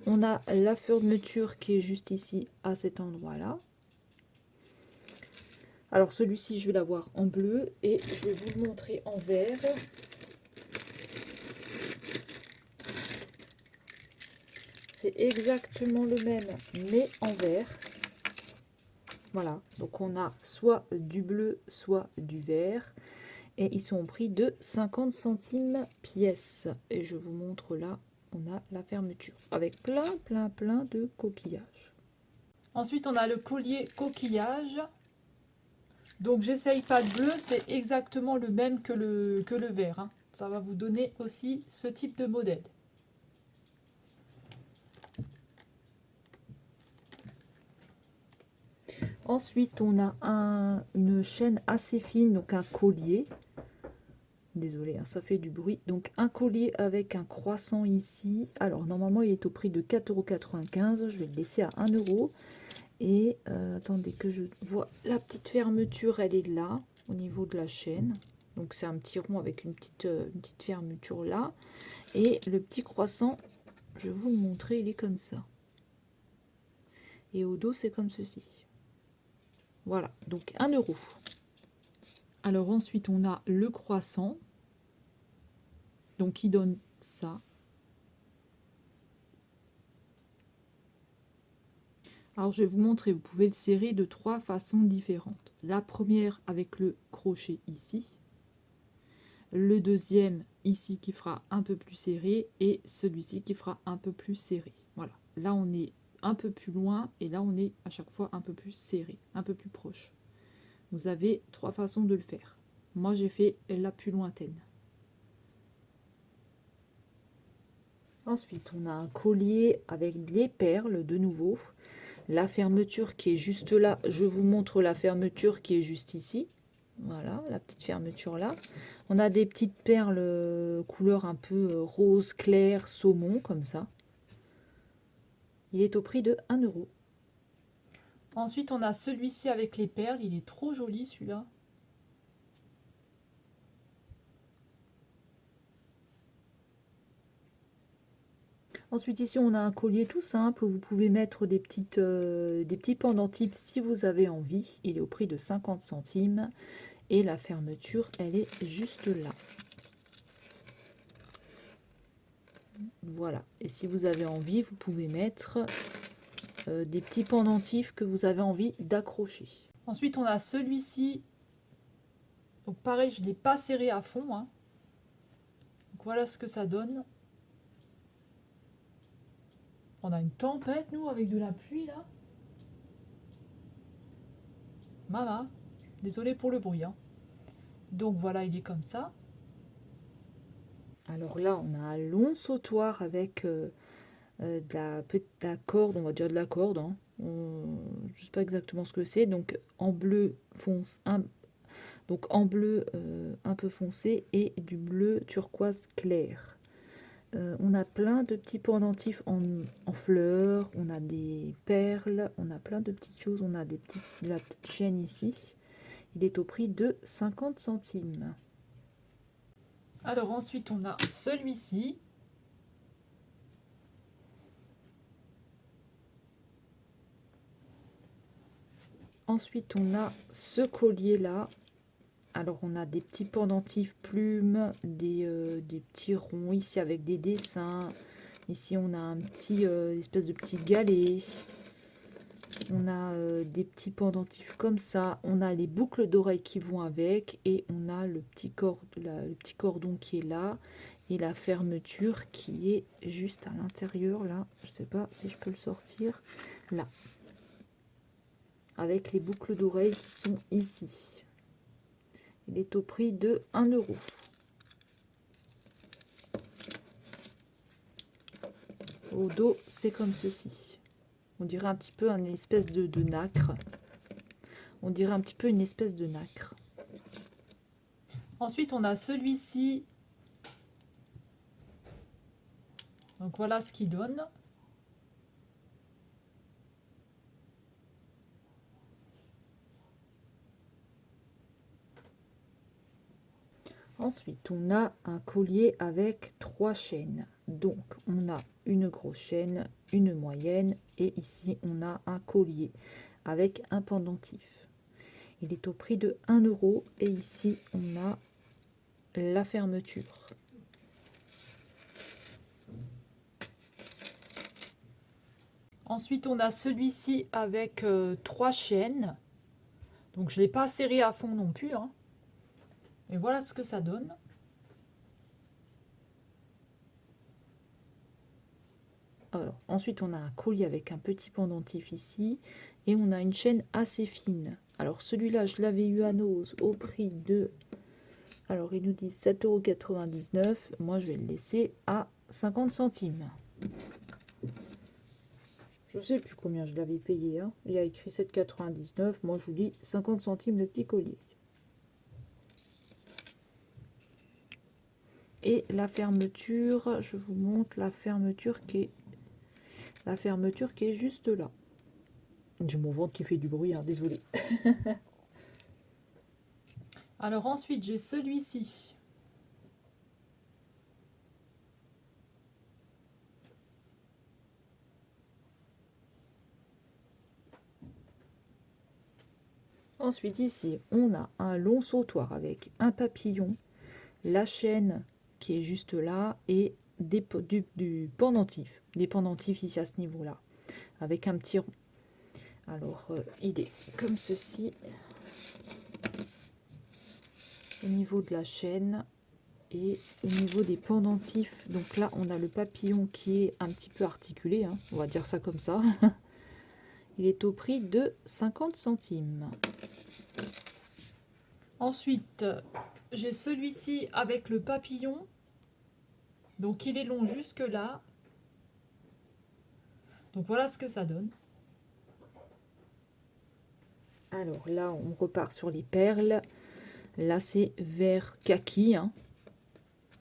On a la fermeture qui est juste ici, à cet endroit-là. Alors celui-ci, je vais l'avoir en bleu et je vais vous le montrer en vert. C'est exactement le même, mais en vert. Voilà, donc on a soit du bleu, soit du vert. Et ils sont au prix de 50 centimes pièce. Et je vous montre là, on a la fermeture. Avec plein de coquillages. Ensuite, on a le collier coquillage. Donc, j'essaye pas de bleu, c'est exactement le même que le vert, hein. Ça va vous donner aussi ce type de modèle. Ensuite, on a une chaîne assez fine, donc un collier. Désolée, hein, ça fait du bruit. Donc, un collier avec un croissant ici. Alors, normalement, il est au prix de 4,95 €. Je vais le laisser à 1 €. Et attendez que je vois la petite fermeture, elle est là, au niveau de la chaîne. Donc, c'est un petit rond avec une petite fermeture là. Et le petit croissant, je vais vous le montrer, il est comme ça. Et au dos, c'est comme ceci. Voilà, donc 1 €. Alors ensuite, on a le croissant. Donc, qui donne ça. Alors, je vais vous montrer, vous pouvez le serrer de 3 façons différentes. La première avec le crochet ici. Le deuxième ici qui fera un peu plus serré. Et celui-ci qui fera un peu plus serré. Voilà, là on est un peu plus loin et là on est à chaque fois un peu plus serré, un peu plus proche. Vous avez 3 façons de le faire. Moi j'ai fait la plus lointaine. Ensuite on a un collier avec des perles de nouveau. La fermeture qui est juste là, je vous montre la fermeture qui est juste ici. Voilà, la petite fermeture là. On a des petites perles couleur un peu rose clair, saumon, comme ça. Il est au prix de 1 €. Ensuite, on a celui-ci avec les perles. Il est trop joli, celui-là. Ensuite, ici, on a un collier tout simple où vous pouvez mettre des petits pendentifs si vous avez envie. Il est au prix de 50 centimes. Et la fermeture, elle est juste là. Voilà. Et si vous avez envie, vous pouvez mettre des petits pendentifs que vous avez envie d'accrocher. Ensuite, on a celui-ci. Donc pareil, je ne l'ai pas serré à fond, hein. Donc voilà ce que ça donne. On a une tempête, nous, avec de la pluie, là. Maman, désolé pour le bruit, hein. Donc voilà, il est comme ça. Alors là, on a un long sautoir avec de la corde, on va dire de la corde, hein. Je ne sais pas exactement ce que c'est. Donc en bleu fonce, donc en bleu un peu foncé et du bleu turquoise clair. On a plein de petits pendentifs en fleurs, on a des perles, on a plein de petites choses, on a la petite chaîne ici. Il est au prix de 50 centimes. Alors ensuite on a celui-ci. Ensuite on a ce collier là. Alors on a des petits pendentifs plumes, des petits ronds ici avec des dessins. Ici on a un petit espèce de petit galet. On a des petits pendentifs comme ça. On a les boucles d'oreilles qui vont avec. Et on a le petit cordon qui est là. Et la fermeture qui est juste à l'intérieur là. Je sais pas si je peux le sortir. Là. Avec les boucles d'oreilles qui sont ici. Il est au prix de 1 €. Au dos, c'est comme ceci. On dirait un petit peu une espèce de nacre. On dirait un petit peu une espèce de nacre. Ensuite, on a celui-ci. Donc voilà ce qu'il donne. Ensuite, on a un collier avec 3 chaînes. Donc, on a une grosse chaîne, une moyenne et ici, on a un collier avec un pendentif. Il est au prix de 1 € et ici, on a la fermeture. Ensuite, on a celui-ci avec 3 chaînes. Donc, je ne l'ai pas serré à fond non plus, hein. Et voilà ce que ça donne. Alors, ensuite, on a un collier avec un petit pendentif ici. Et on a une chaîne assez fine. Alors, celui-là, je l'avais eu à Nose au prix de... Alors, ils nous disent 7,99 €. Moi, je vais le laisser à 50 centimes. Je sais plus combien je l'avais payé, hein. Il y a écrit 7,99 €. Moi, je vous dis 50 centimes le petit collier. Et la fermeture, je vous montre la fermeture qui est juste là. J'ai mon ventre qui fait du bruit, hein, désolé. Alors ensuite, j'ai celui-ci. Ensuite, ici, on a un long sautoir avec un papillon, la chaîne qui est juste là et du pendentif. Des pendentifs ici à ce niveau-là, avec un petit rond. Alors, il est comme ceci. Au niveau de la chaîne et au niveau des pendentifs. Donc là, on a le papillon qui est un petit peu articulé, hein, on va dire ça comme ça. Il est au prix de 50 centimes. Ensuite, j'ai celui-ci avec le papillon. Donc il est long jusque là. Donc voilà ce que ça donne. Alors là, on repart sur les perles. Là, c'est vert kaki, hein.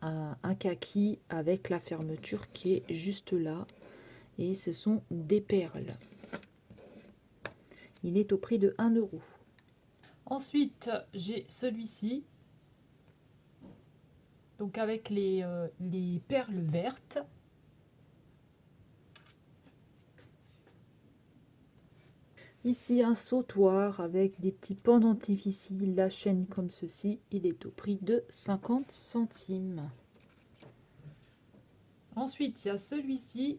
Un kaki avec la fermeture qui est juste là. Et ce sont des perles. Il est au prix de 1 €. Ensuite, j'ai celui-ci. Donc avec les perles vertes. Ici un sautoir avec des petits pendentifs ici, la chaîne comme ceci. Il est au prix de 50 centimes. Ensuite, il y a celui-ci.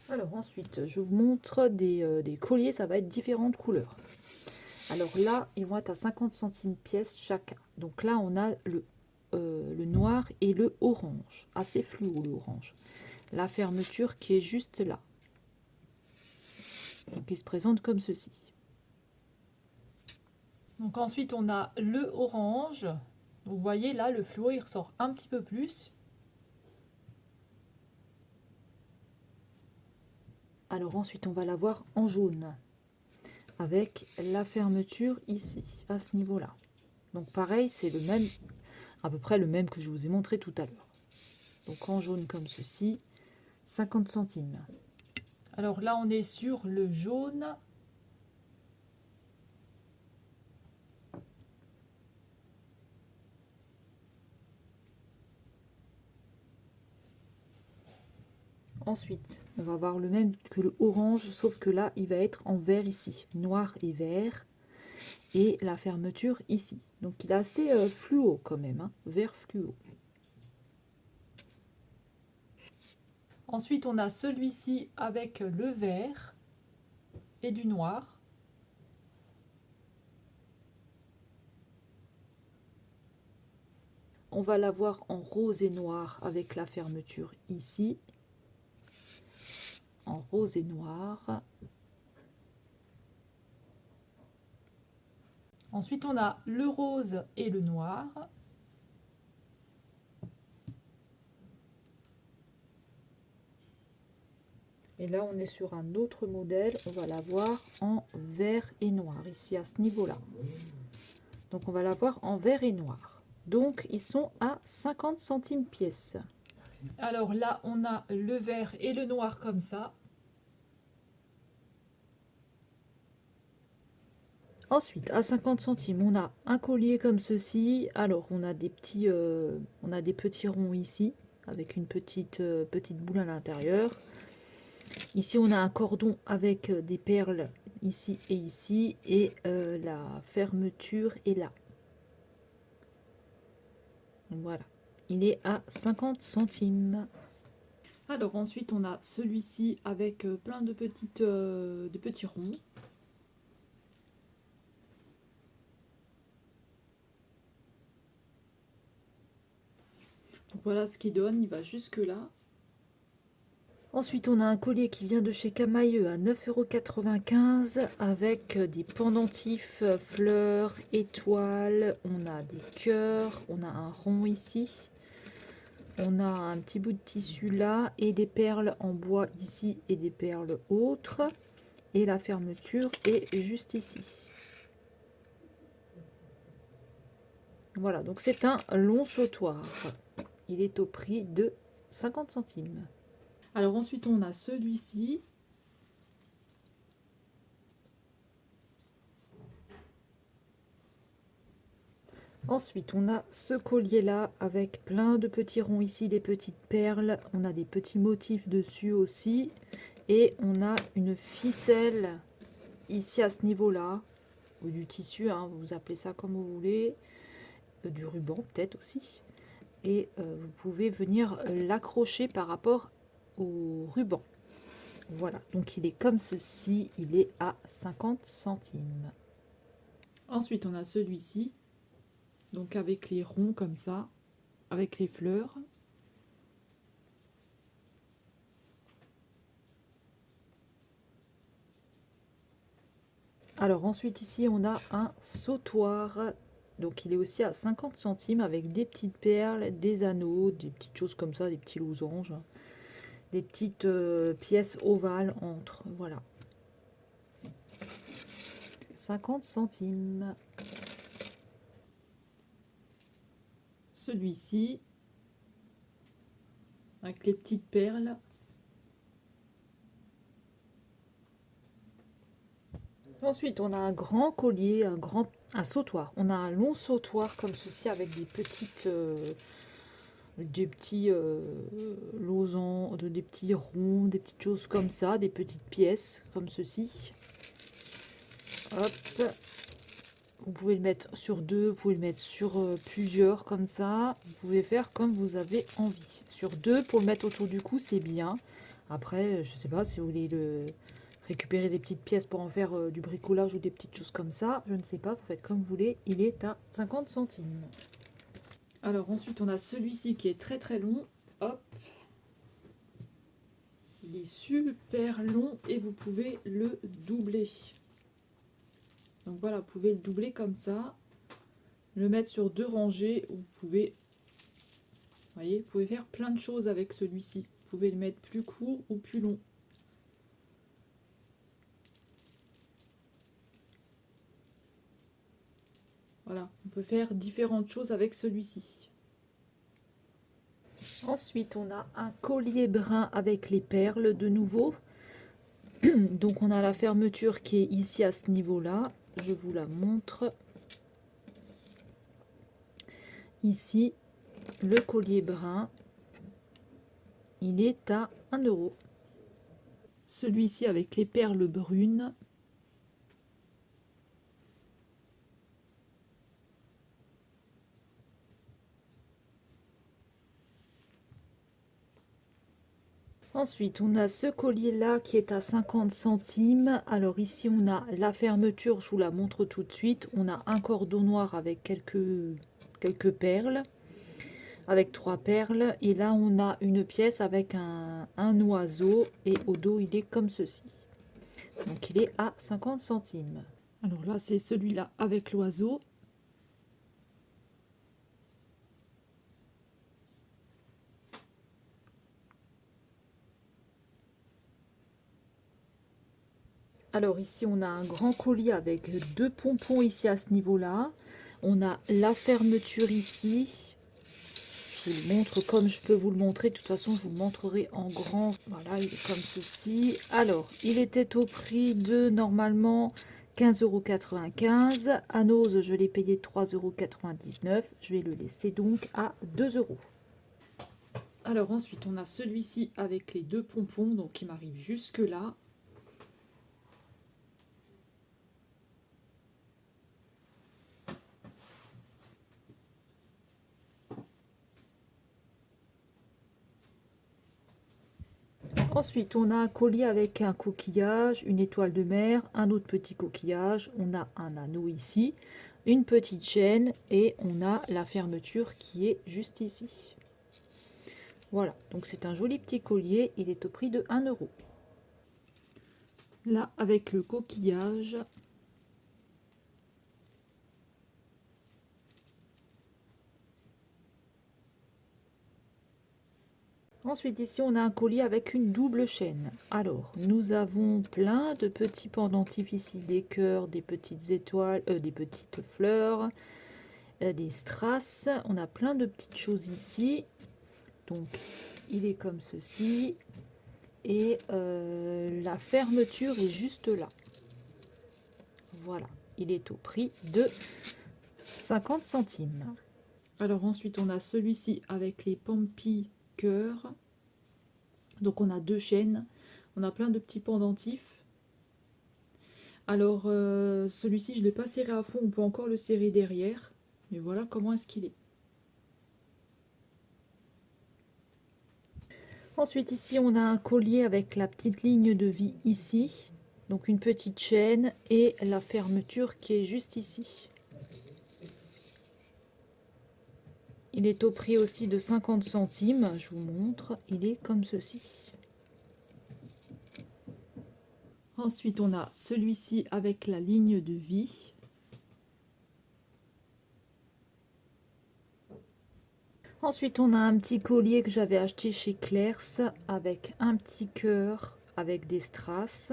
Alors ensuite, je vous montre des colliers, ça va être différentes couleurs. Alors là, ils vont être à 50 centimes pièce chacun. Donc là, on a le noir et le orange. Assez fluo le orange. La fermeture qui est juste là. Donc il se présente comme ceci. Donc ensuite, on a le orange. Vous voyez là, le fluo, il ressort un petit peu plus. Alors ensuite, on va l'avoir en jaune. Avec la fermeture ici, à ce niveau-là. Donc pareil, c'est le même, à peu près le même que je vous ai montré tout à l'heure. Donc en jaune comme ceci, 50 centimes. Alors là, on est sur le jaune. Ensuite, on va avoir le même que le orange, sauf que là, il va être en vert ici, noir et vert. Et la fermeture ici. Donc il est assez fluo quand même, hein, vert fluo. Ensuite, on a celui-ci avec le vert et du noir. On va l'avoir en rose et noir avec la fermeture ici. En rose et noir. Ensuite, on a le rose et le noir. Et là, on est sur un autre modèle. On va l'avoir en vert et noir, ici à ce niveau-là. Donc, on va l'avoir en vert et noir. Donc, ils sont à 50 centimes pièce. Alors là, on a le vert et le noir comme ça. Ensuite, à 50 centimes, on a un collier comme ceci. Alors, on a des petits ronds ici, avec une petite boule à l'intérieur. Ici, on a un cordon avec des perles ici, et la fermeture est là. Voilà, il est à 50 centimes. Alors ensuite, on a celui-ci avec plein de petits ronds. Donc voilà ce qu'il donne, il va jusque là. Ensuite, on a un collier qui vient de chez Camaïeu à 9,95 € avec des pendentifs, fleurs, étoiles. On a des cœurs, on a un rond ici. On a un petit bout de tissu là et des perles en bois ici et des perles autres. Et la fermeture est juste ici. Voilà, donc c'est un long sautoir. Il est au prix de 50 centimes. Alors ensuite, on a celui-ci. Ensuite, on a ce collier-là avec plein de petits ronds ici, des petites perles. On a des petits motifs dessus aussi. Et on a une ficelle ici à ce niveau-là. Ou du tissu, hein, vous appelez ça comme vous voulez. Du ruban peut-être aussi. Et vous pouvez venir l'accrocher par rapport au ruban. Voilà, donc il est comme ceci, il est à 50 centimes. Ensuite, on a celui-ci, donc avec les ronds comme ça, avec les fleurs. Alors ensuite, ici, on a un sautoir. Donc il est aussi à 50 centimes avec des petites perles, des anneaux, des petites choses comme ça, des petits losanges. Des petites pièces ovales entre, voilà. 50 centimes. Celui-ci. avec les petites perles. Ensuite, on a un grand collier, un sautoir. On a un long sautoir comme ceci avec des petits losangs, des petits ronds, des petites choses comme ça, des petites pièces comme ceci. Hop. Vous pouvez le mettre sur deux, vous pouvez le mettre sur plusieurs comme ça. Vous pouvez faire comme vous avez envie. Sur deux, pour le mettre autour du cou, c'est bien. Après, je sais pas si vous voulez récupérer des petites pièces pour en faire du bricolage ou des petites choses comme ça. Je ne sais pas, vous faites comme vous voulez. Il est à 50 centimes. Alors ensuite, on a celui-ci qui est très très long. Hop. Il est super long et vous pouvez le doubler. Donc voilà, vous pouvez le doubler comme ça, le mettre sur deux rangées, ou vous pouvez, voyez, vous pouvez faire plein de choses avec celui-ci. Vous pouvez le mettre plus court ou plus long. Voilà, on peut faire différentes choses avec celui-ci. Ensuite, on a un collier brun avec les perles de nouveau. Donc on a la fermeture qui est ici à ce niveau-là. Je vous la montre. Ici, le collier brun, il est à 1 €. Celui-ci avec les perles brunes. Ensuite, on a ce collier-là qui est à 50 centimes. Alors ici, on a la fermeture, je vous la montre tout de suite. On a un cordon noir avec quelques perles, avec 3 perles. Et là, on a une pièce avec un oiseau et au dos, il est comme ceci. Donc, il est à 50 centimes. Alors là, c'est celui-là avec l'oiseau. Alors ici, on a un grand collier avec 2 pompons ici à ce niveau-là. On a la fermeture ici. Je vous le montre comme je peux vous le montrer. De toute façon, je vous le montrerai en grand. Voilà, il est comme ceci. Alors, il était au prix de normalement 15,95 €. À Nose, je l'ai payé 3,99 €. Je vais le laisser donc à 2 €. Alors ensuite, on a celui-ci avec les 2 pompons, donc qui m'arrive jusque là. Ensuite, on a un collier avec un coquillage, une étoile de mer, un autre petit coquillage. On a un anneau ici, une petite chaîne et on a la fermeture qui est juste ici. Voilà, donc c'est un joli petit collier. Il est au prix de 1 €. Là, avec le coquillage. Ensuite, ici, on a un collier avec une double chaîne. Alors, nous avons plein de petits pendentifs ici, des cœurs, des petites étoiles, des petites fleurs, des strass. On a plein de petites choses ici. Donc, il est comme ceci. Et la fermeture est juste là. Voilà, il est au prix de 50 centimes. Alors ensuite, on a celui-ci avec les Pampi cœur. Donc on a 2 chaînes, on a plein de petits pendentifs. Alors celui-ci, je ne l'ai pas serré à fond, on peut encore le serrer derrière. Mais voilà comment est-ce qu'il est. Ensuite ici, on a un collier avec la petite ligne de vie ici. Donc une petite chaîne et la fermeture qui est juste ici. Il est au prix aussi de 50 centimes, je vous montre, il est comme ceci. Ensuite, on a celui-ci avec la ligne de vie. Ensuite, on a un petit collier que j'avais acheté chez Claire's avec un petit cœur avec des strass.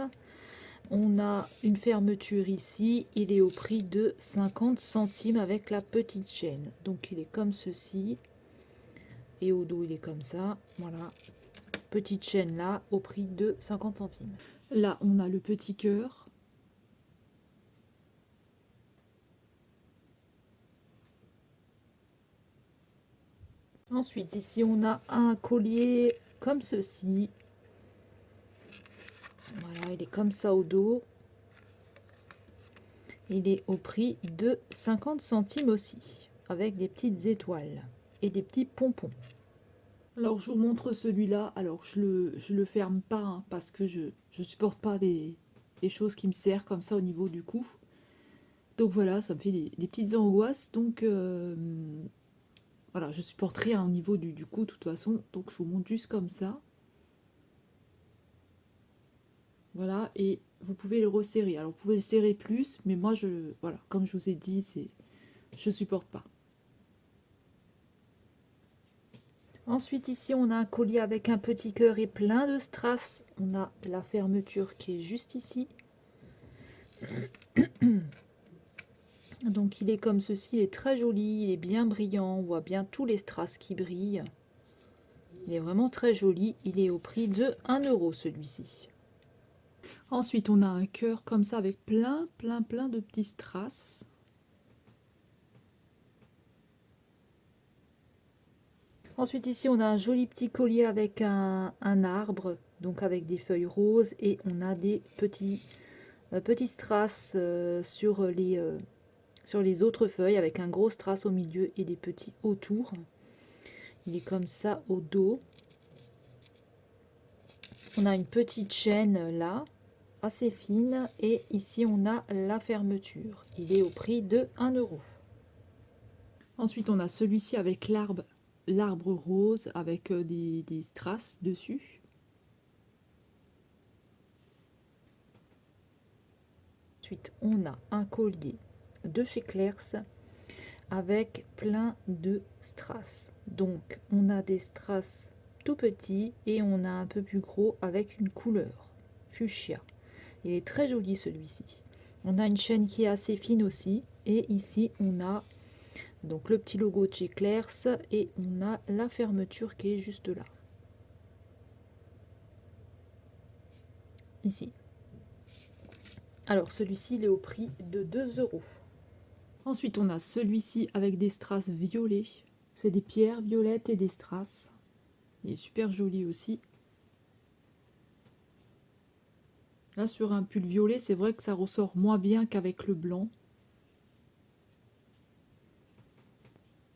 On a une fermeture ici, il est au prix de 50 centimes avec la petite chaîne. Donc il est comme ceci. et au dos il est comme ça. Voilà, petite chaîne là au prix de 50 centimes. Là on a le petit cœur. Ensuite ici on a un collier comme ceci. Voilà, il est comme ça au dos. Il est au prix de 50 centimes aussi, avec des petites étoiles et des petits pompons. Alors je vous montre celui-là. Alors je le ferme pas hein, parce que je supporte pas les choses qui me serrent comme ça au niveau du cou. Donc voilà, ça me fait des petites angoisses. Donc voilà, je supporte rien au niveau du cou de toute façon. Donc je vous montre juste comme ça. Voilà, et vous pouvez le resserrer. Alors vous pouvez le serrer plus, mais moi voilà, comme je vous ai dit, je supporte pas. Ensuite ici on a un collier avec un petit cœur et plein de strass. On a la fermeture qui est juste ici. Donc il est comme ceci, il est très joli, il est bien brillant, on voit bien tous les strass qui brillent. Il est vraiment très joli, il est au prix de 1 € celui-ci. Ensuite on a un cœur comme ça avec plein de petits strass. Ensuite ici on a un joli petit collier avec un arbre, donc avec des feuilles roses, et on a des petits strass sur les autres feuilles avec un gros strass au milieu et des petits autour. Il est comme ça au dos. On a une petite chaîne là, assez fine, et ici on a la fermeture. Il est au prix de 1 €. Ensuite on a celui-ci avec l'arbre rose avec des strass dessus. Ensuite on a un collier de chez Claire's avec plein de strass. Donc on a des strass tout petits et on a un peu plus gros avec une couleur fuchsia. Il est très joli celui-ci. On a une chaîne qui est assez fine aussi, et ici on a donc le petit logo de chez Claire's et on a la fermeture qui est juste là. Ici. Alors celui-ci il est au prix de 2 €. Ensuite on a celui-ci avec des strass violets. C'est des pierres violettes et des strass. Il est super joli aussi. Là sur un pull violet, c'est vrai que ça ressort moins bien qu'avec le blanc.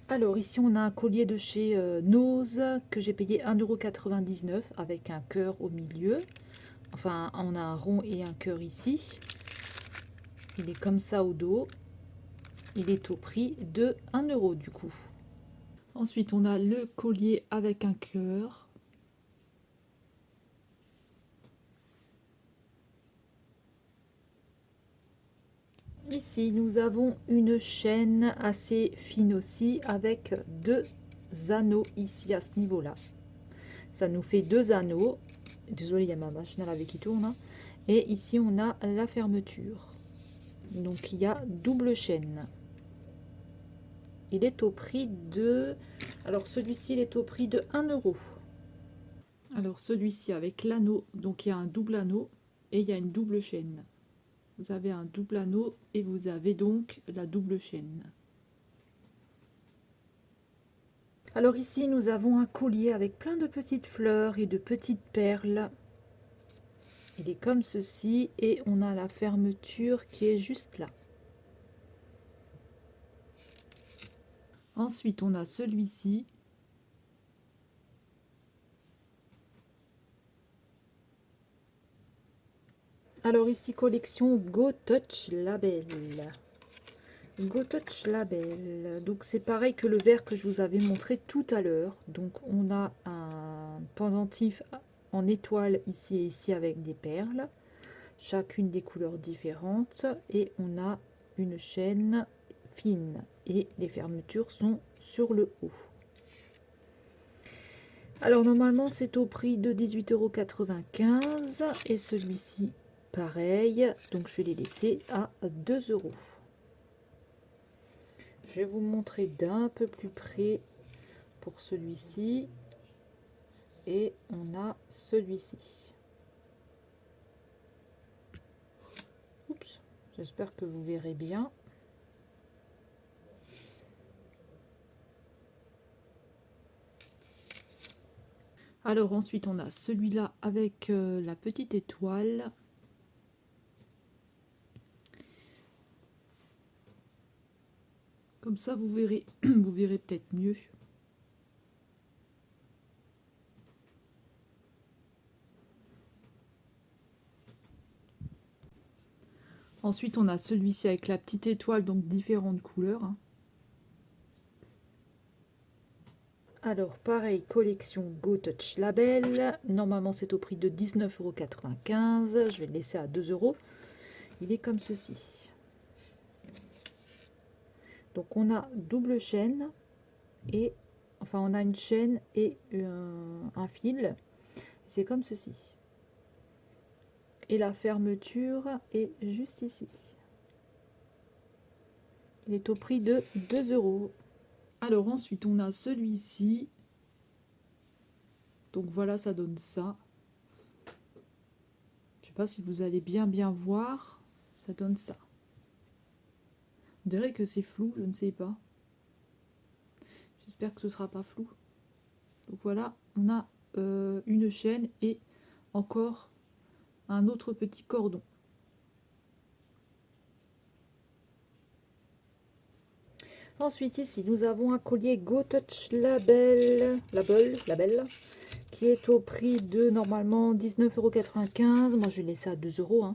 Alors ici on a un collier de chez Nose que j'ai payé 1,99 € avec un cœur au milieu. Enfin on a un rond et un cœur ici. Il est comme ça au dos. Il est au prix de 1 € du coup. Ensuite on a le collier avec un cœur. Ici nous avons une chaîne assez fine aussi avec 2 anneaux ici à ce niveau là. Ça nous fait 2 anneaux. Désolée, il y a ma machine à laver qui tourne. Et ici on a la fermeture. Donc il y a double chaîne. Il est au prix de... Alors celui-ci il est au prix de 1 €. Alors celui-ci avec l'anneau, donc il y a un double anneau et il y a une double chaîne. Vous avez un double anneau et vous avez donc la double chaîne. Alors ici nous avons un collier avec plein de petites fleurs et de petites perles. Il est comme ceci et on a la fermeture qui est juste là. Ensuite on a celui-ci. Alors ici collection Go Touch Label. Go Touch Label. Donc c'est pareil que le verre que je vous avais montré tout à l'heure. Donc on a un pendentif en étoile ici et ici avec des perles. Chacune des couleurs différentes. Et on a une chaîne fine. Et les fermetures sont sur le haut. Alors normalement c'est au prix de 18,95 € et celui-ci pareil, donc je vais les laisser à 2 €. Je vais vous montrer d'un peu plus près pour celui-ci. Et on a celui-ci. Oups, j'espère que vous verrez bien. Alors ensuite on a celui-là avec la petite étoile. Comme ça vous verrez, vous verrez peut-être mieux. Ensuite, on a celui-ci avec la petite étoile, donc différentes couleurs. Alors, pareil, collection Go Touch Label. Normalement, c'est au prix de 19,95 €. Je vais le laisser à 2 €. Il est comme ceci. Donc, on a double chaîne et... Enfin, on a une chaîne et un fil. C'est comme ceci. Et la fermeture est juste ici. Il est au prix de 2 €. Alors ensuite on a celui-ci. Donc voilà, ça donne ça. Je sais pas si vous allez bien voir. Ça donne ça. On dirait que c'est flou, je ne sais pas. J'espère que ce sera pas flou. Donc voilà, on a une chaîne et encore un autre petit cordon. Ensuite ici nous avons un collier Go Touch Label, qui est au prix de normalement 19,95 €. Moi je vais laisser à 2 €. Hein.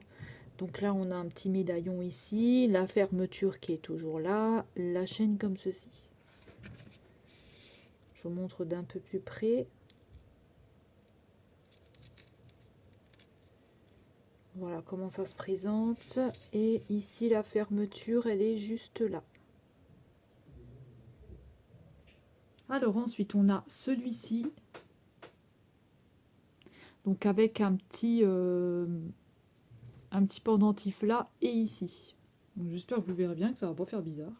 Donc là on a un petit médaillon ici, la fermeture qui est toujours là, la chaîne comme ceci. Je vous montre d'un peu plus près. Voilà comment ça se présente. Et ici la fermeture, elle est juste là. Alors ensuite on a celui-ci. Donc avec un petit pendentif là et ici. J'espère que vous verrez bien, que ça va pas faire bizarre.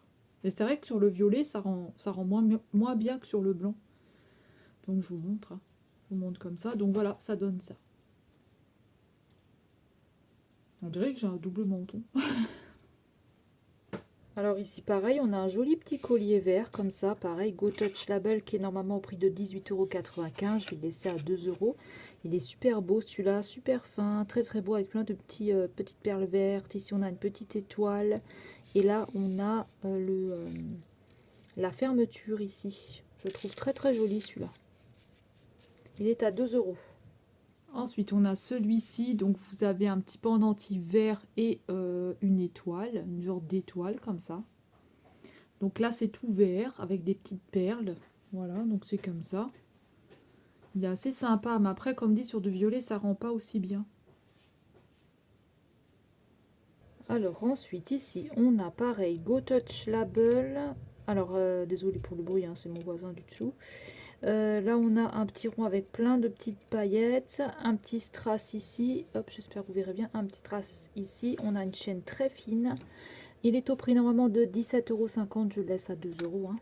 Mais c'est vrai que sur le violet, ça rend moins bien que sur le blanc. Donc je vous montre. Hein. Je vous montre comme ça. Donc voilà, ça donne ça. On dirait que j'ai un double menton. Alors ici pareil, on a un joli petit collier vert comme ça, pareil, Go Touch Label qui est normalement au prix de 18,95 €. Je vais le laisser à 2 €. Il est super beau celui-là, super fin, très beau avec plein de petites perles vertes. Ici on a une petite étoile et là on a la fermeture ici. Je trouve très joli celui-là. Il est à 2 €. Ensuite, on a celui-ci. Donc, vous avez un petit pendentif vert et une étoile, une genre d'étoile comme ça. Donc là, c'est tout vert avec des petites perles. Voilà, donc c'est comme ça. Il est assez sympa, mais après, comme dit, sur du violet, ça rend pas aussi bien. Alors ensuite, ici, on a pareil, Go Touch Label. Alors, désolé pour le bruit, hein, c'est mon voisin du dessous. Là, on a un petit rond avec plein de petites paillettes, un petit strass ici. Hop, j'espère que vous verrez bien. Un petit strass ici. On a une chaîne très fine. Il est au prix normalement de 17,50 €. Je le laisse à 2 €. Hein.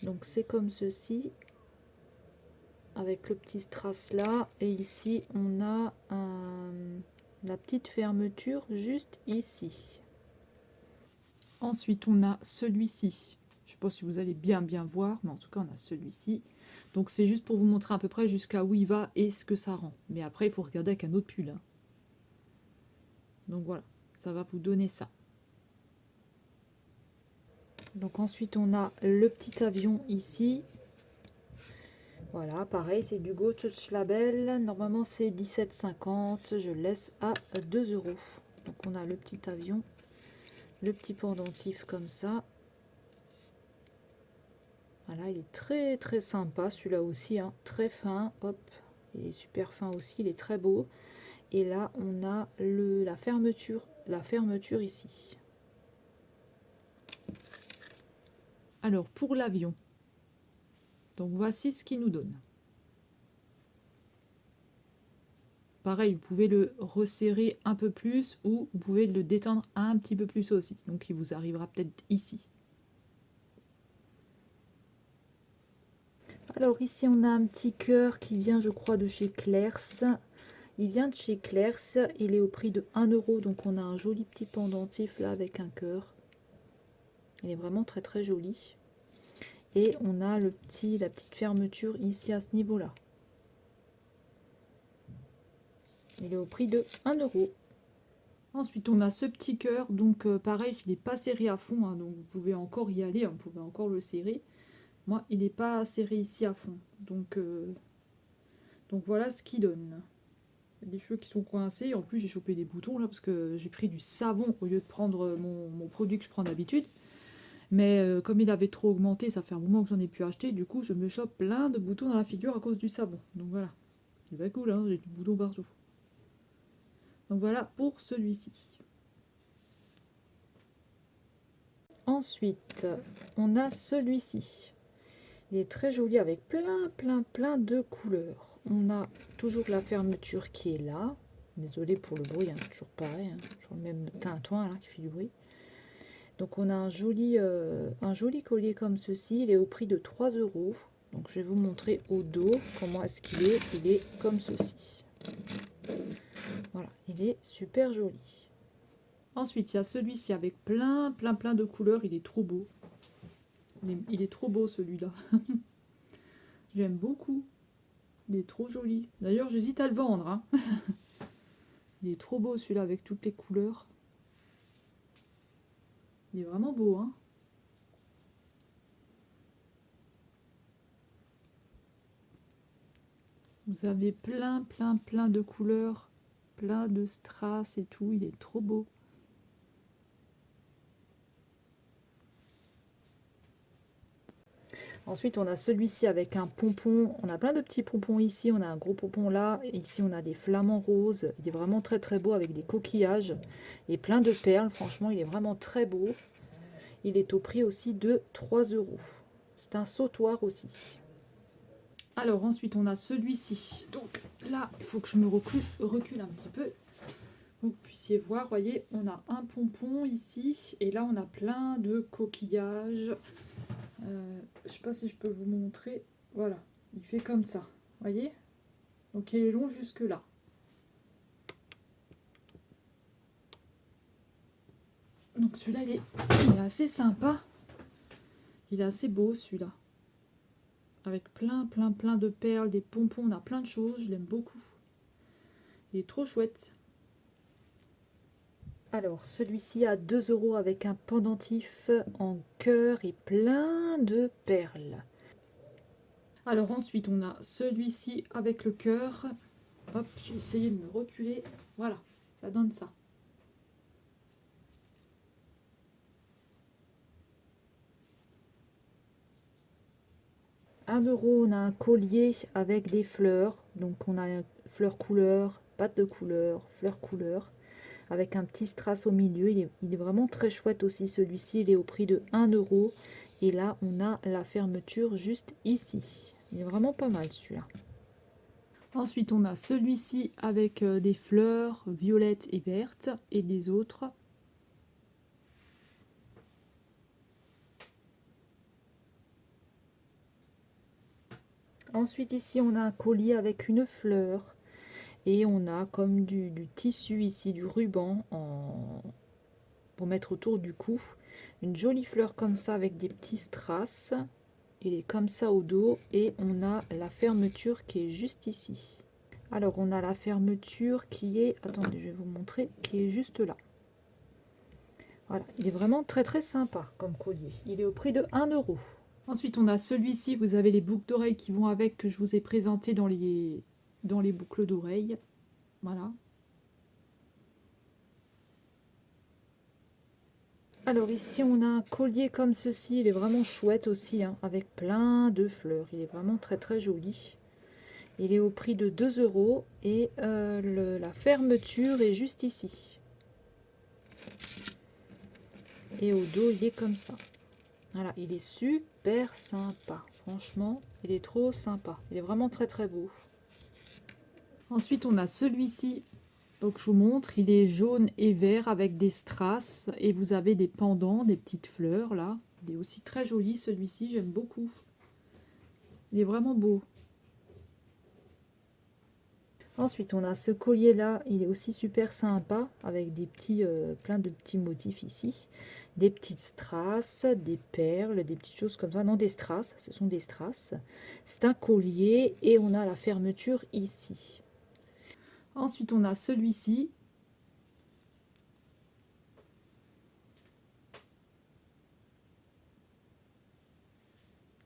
Donc, c'est comme ceci. Avec le petit strass là. Et ici, on a la petite fermeture juste ici. Ensuite, on a celui-ci. Je ne sais pas si vous allez bien voir, mais en tout cas, on a celui-ci. Donc, c'est juste pour vous montrer à peu près jusqu'à où il va et ce que ça rend. Mais après, il faut regarder avec un autre pull. Hein. Donc, voilà, ça va vous donner ça. Donc, ensuite, on a le petit avion ici. Voilà, pareil, c'est du Go Touch Label. Normalement, c'est 17,50 €. Je le laisse à 2 €. Donc, on a le petit avion, le petit pendentif comme ça. Voilà, il est très sympa celui-là aussi, hein, très fin, hop, il est super fin aussi, il est très beau. Et là, on a la fermeture ici. Alors, pour l'avion, donc voici ce qu'il nous donne. Pareil, vous pouvez le resserrer un peu plus ou vous pouvez le détendre un petit peu plus aussi. Donc, il vous arrivera peut-être ici. Alors ici on a un petit cœur qui vient je crois de chez Claire's. Il vient de chez Claire's, il est au prix de 1 euro, donc on a un joli petit pendentif là avec un cœur. Il est vraiment très très joli. Et on a la petite fermeture ici à ce niveau-là. Il est au prix de 1 euro. Ensuite, on a ce petit cœur, donc pareil, je ne l'ai pas serré à fond, hein, donc vous pouvez encore y aller, hein, vous pouvez encore le serrer. Moi, il n'est pas serré ici à fond, donc voilà ce qu'il donne. Il y a des cheveux qui sont coincés, en plus j'ai chopé des boutons là, parce que j'ai pris du savon au lieu de prendre mon produit que je prends d'habitude. Mais comme il avait trop augmenté, ça fait un moment que j'en ai pu acheter, du coup je me chope plein de boutons dans la figure à cause du savon. Donc voilà, c'est pas cool, hein, j'ai des boutons partout. Donc voilà pour celui-ci. Ensuite, on a celui-ci. Il est très joli avec plein de couleurs. On a toujours la fermeture qui est là. Désolée pour le bruit, hein, toujours pareil, hein, toujours le même tintouin là qui fait du bruit. Donc on a un joli collier comme ceci. Il est au prix de 3 euros. Donc je vais vous montrer au dos comment est-ce qu'il est. Il est comme ceci. Voilà, il est super joli. Ensuite, il y a celui-ci avec plein de couleurs. Il est trop beau. Il est trop beau celui-là. J'aime beaucoup. Il est trop joli. D'ailleurs, j'hésite à le vendre, hein. Il est trop beau celui-là avec toutes les couleurs. Il est vraiment beau, hein. Vous avez plein de couleurs, plein de strass et tout. Il est trop beau. Ensuite, on a celui-ci avec un pompon. On a plein de petits pompons ici. On a un gros pompon là. Et ici, on a des flamants roses. Il est vraiment très beau avec des coquillages et plein de perles. Franchement, il est vraiment très beau. Il est au prix aussi de 3 euros. C'est un sautoir aussi. Alors ensuite, on a celui-ci. Donc là, il faut que je me recule un petit peu. Vous puissiez voir, voyez, on a un pompon ici. Et là, on a plein de coquillages. Je sais pas si je peux vous montrer. Voilà, il fait comme ça, voyez. Donc il est long jusque là. Donc celui-là il est assez sympa. Il est assez beau celui-là. Avec plein de perles, des pompons, on a plein de choses, je l'aime beaucoup. Il est trop chouette. Alors celui-ci à 2 euros avec un pendentif en cœur et plein de perles. Alors ensuite on a celui-ci avec le cœur. Hop, j'ai essayé de me reculer. Voilà, ça donne ça. 1 euro, on a un collier avec des fleurs. Donc on a fleurs couleur, pattes de couleur, fleurs couleur. Avec un petit strass au milieu. Il est vraiment très chouette aussi celui-ci. Il est au prix de 1 euro. Et là, on a la fermeture juste ici. Il est vraiment pas mal celui-là. Ensuite, on a celui-ci avec des fleurs violettes et vertes. Et des autres. Ensuite, ici, on a un collier avec une fleur. Et on a comme du tissu ici, du ruban pour mettre autour du cou. Une jolie fleur comme ça avec des petits strass. Il est comme ça au dos. Et on a la fermeture qui est juste ici. Alors on a la fermeture qui est, attendez je vais vous montrer, qui est juste là. Voilà, il est vraiment très sympa comme collier. Il est au prix de 1 euro. Ensuite on a celui-ci, vous avez les boucles d'oreilles qui vont avec, que je vous ai présenté dans les boucles d'oreilles. Voilà. Alors ici on a un collier comme ceci, il est vraiment chouette aussi, hein, avec plein de fleurs. Il est vraiment très joli. Il est au prix de 2 euros et la fermeture est juste ici. Et au dos il est comme ça. Voilà, il est super sympa. Franchement, il est trop sympa. Il est vraiment très beau. Ensuite, on a celui-ci. Donc, je vous montre. Il est jaune et vert avec des strass. Et vous avez des pendants, des petites fleurs là. Il est aussi très joli celui-ci. J'aime beaucoup. Il est vraiment beau. Ensuite, on a ce collier-là. Il est aussi super sympa avec des petits, plein de petits motifs ici. Des petites strass, des perles, des petites choses comme ça. Non, des strass. Ce sont des strass. C'est un collier et on a la fermeture ici. Ensuite, on a celui-ci.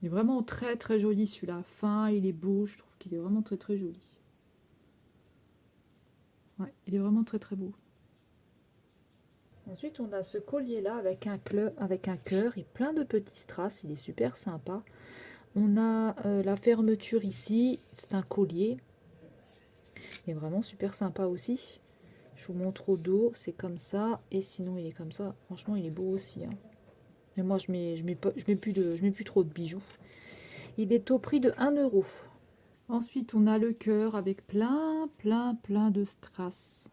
Il est vraiment très très joli celui-là. Fin, il est beau. Je trouve qu'il est vraiment très très joli. Ouais, il est vraiment très très beau. Ensuite, on a ce collier-là avec un cœur et plein de petits strass. Il est super sympa. On a la fermeture ici. C'est un collier. Il est vraiment super sympa aussi. Je vous montre au dos. C'est comme ça. Et sinon, il est comme ça. Franchement, il est beau aussi, hein. Mais moi, je mets plus trop de bijoux. Il est au prix de 1 euro. Ensuite, on a le cœur avec plein de strass.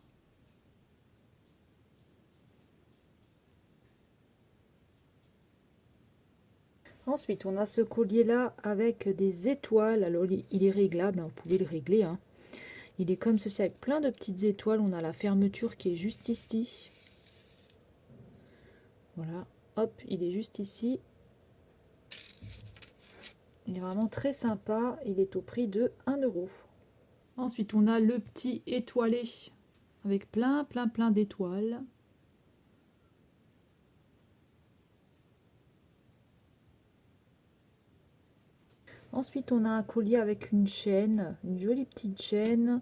Ensuite, on a ce collier-là avec des étoiles. Alors, il est réglable, hein, vous pouvez le régler, hein. Il est comme ceci avec plein de petites étoiles. On a la fermeture qui est juste ici. Voilà, hop, il est juste ici. Il est vraiment très sympa. Il est au prix de 1 euro. Ensuite, on a le petit étoilé avec plein d'étoiles. Ensuite, on a un collier avec une chaîne, une jolie petite chaîne.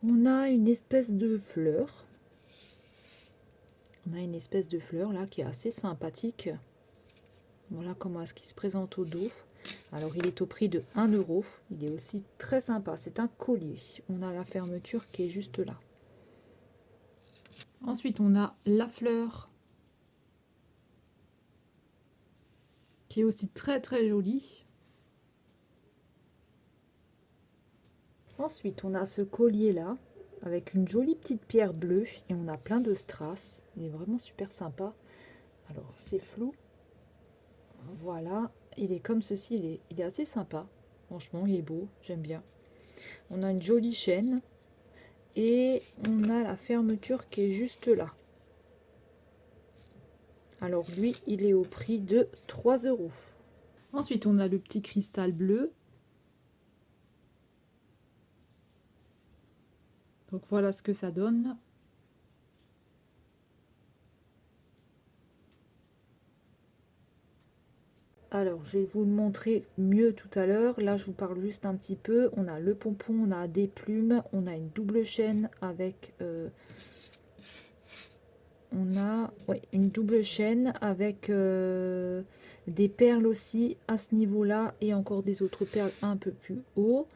On a une espèce de fleur. On a une espèce de fleur là qui est assez sympathique. Voilà comment est-ce qu'il se présente au dos. Alors, il est au prix de 1 euro. Il est aussi très sympa. C'est un collier. On a la fermeture qui est juste là. Ensuite, on a la fleur qui est aussi très jolie. Ensuite, on a ce collier-là avec une jolie petite pierre bleue et on a plein de strass. Il est vraiment super sympa. Alors, c'est flou. Voilà, il est comme ceci, il est assez sympa. Franchement, il est beau, j'aime bien. On a une jolie chaîne et on a la fermeture qui est juste là. Alors lui, il est au prix de 3 euros. Ensuite, on a le petit cristal bleu. Donc voilà ce que ça donne. Alors, je vais vous le montrer mieux tout à l'heure. Là, je vous parle juste un petit peu. On a le pompon, on a des plumes, on a une double chaîne avec... une double chaîne avec des perles aussi à ce niveau-là et encore des autres perles un peu plus haut.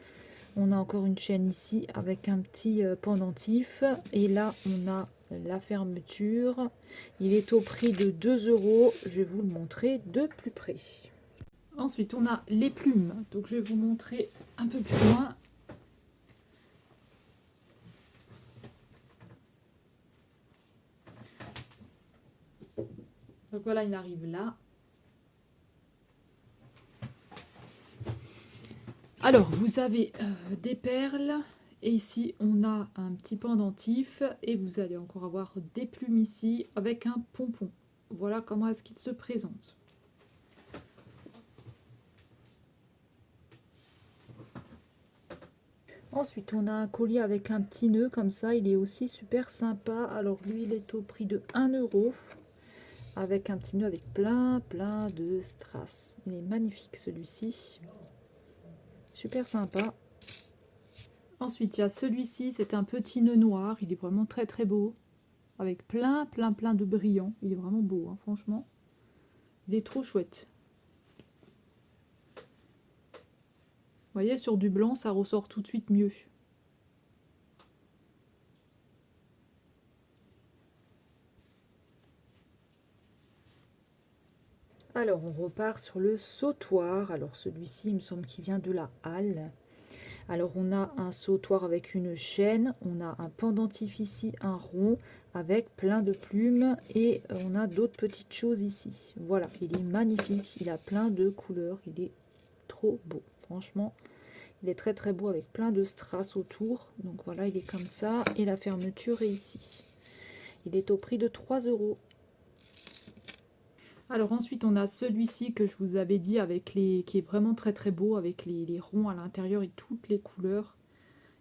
On a encore une chaîne ici avec un petit pendentif. Et là, on a la fermeture. Il est au prix de 2 euros. Je vais vous le montrer de plus près. Ensuite, on a les plumes. Donc, je vais vous montrer un peu plus loin. Donc voilà, il arrive là. Alors, vous avez des perles. Et ici, on a un petit pendentif. Et vous allez encore avoir des plumes ici avec un pompon. Voilà comment est-ce qu'il se présente. Ensuite, on a un collier avec un petit nœud comme ça. Il est aussi super sympa. Alors, lui, il est au prix de 1 euro. Avec un petit nœud avec plein de strass. Il est magnifique celui-ci. Super sympa. Ensuite, il y a celui-ci. C'est un petit nœud noir. Il est vraiment très beau. Avec plein de brillants. Il est vraiment beau, hein, franchement. Il est trop chouette. Vous voyez, sur du blanc, ça ressort tout de suite mieux. Alors, on repart sur le sautoir. Alors, celui-ci, il me semble qu'il vient de la halle. Alors, on a un sautoir avec une chaîne. On a un pendentif ici, un rond, avec plein de plumes. Et on a d'autres petites choses ici. Voilà, il est magnifique. Il a plein de couleurs. Il est trop beau. Franchement, il est très très beau avec plein de strass autour. Donc voilà, il est comme ça. Et la fermeture est ici. Il est au prix de 3 €. Alors ensuite, on a celui-ci que je vous avais dit avec les qui est vraiment très très beau avec les ronds à l'intérieur et toutes les couleurs.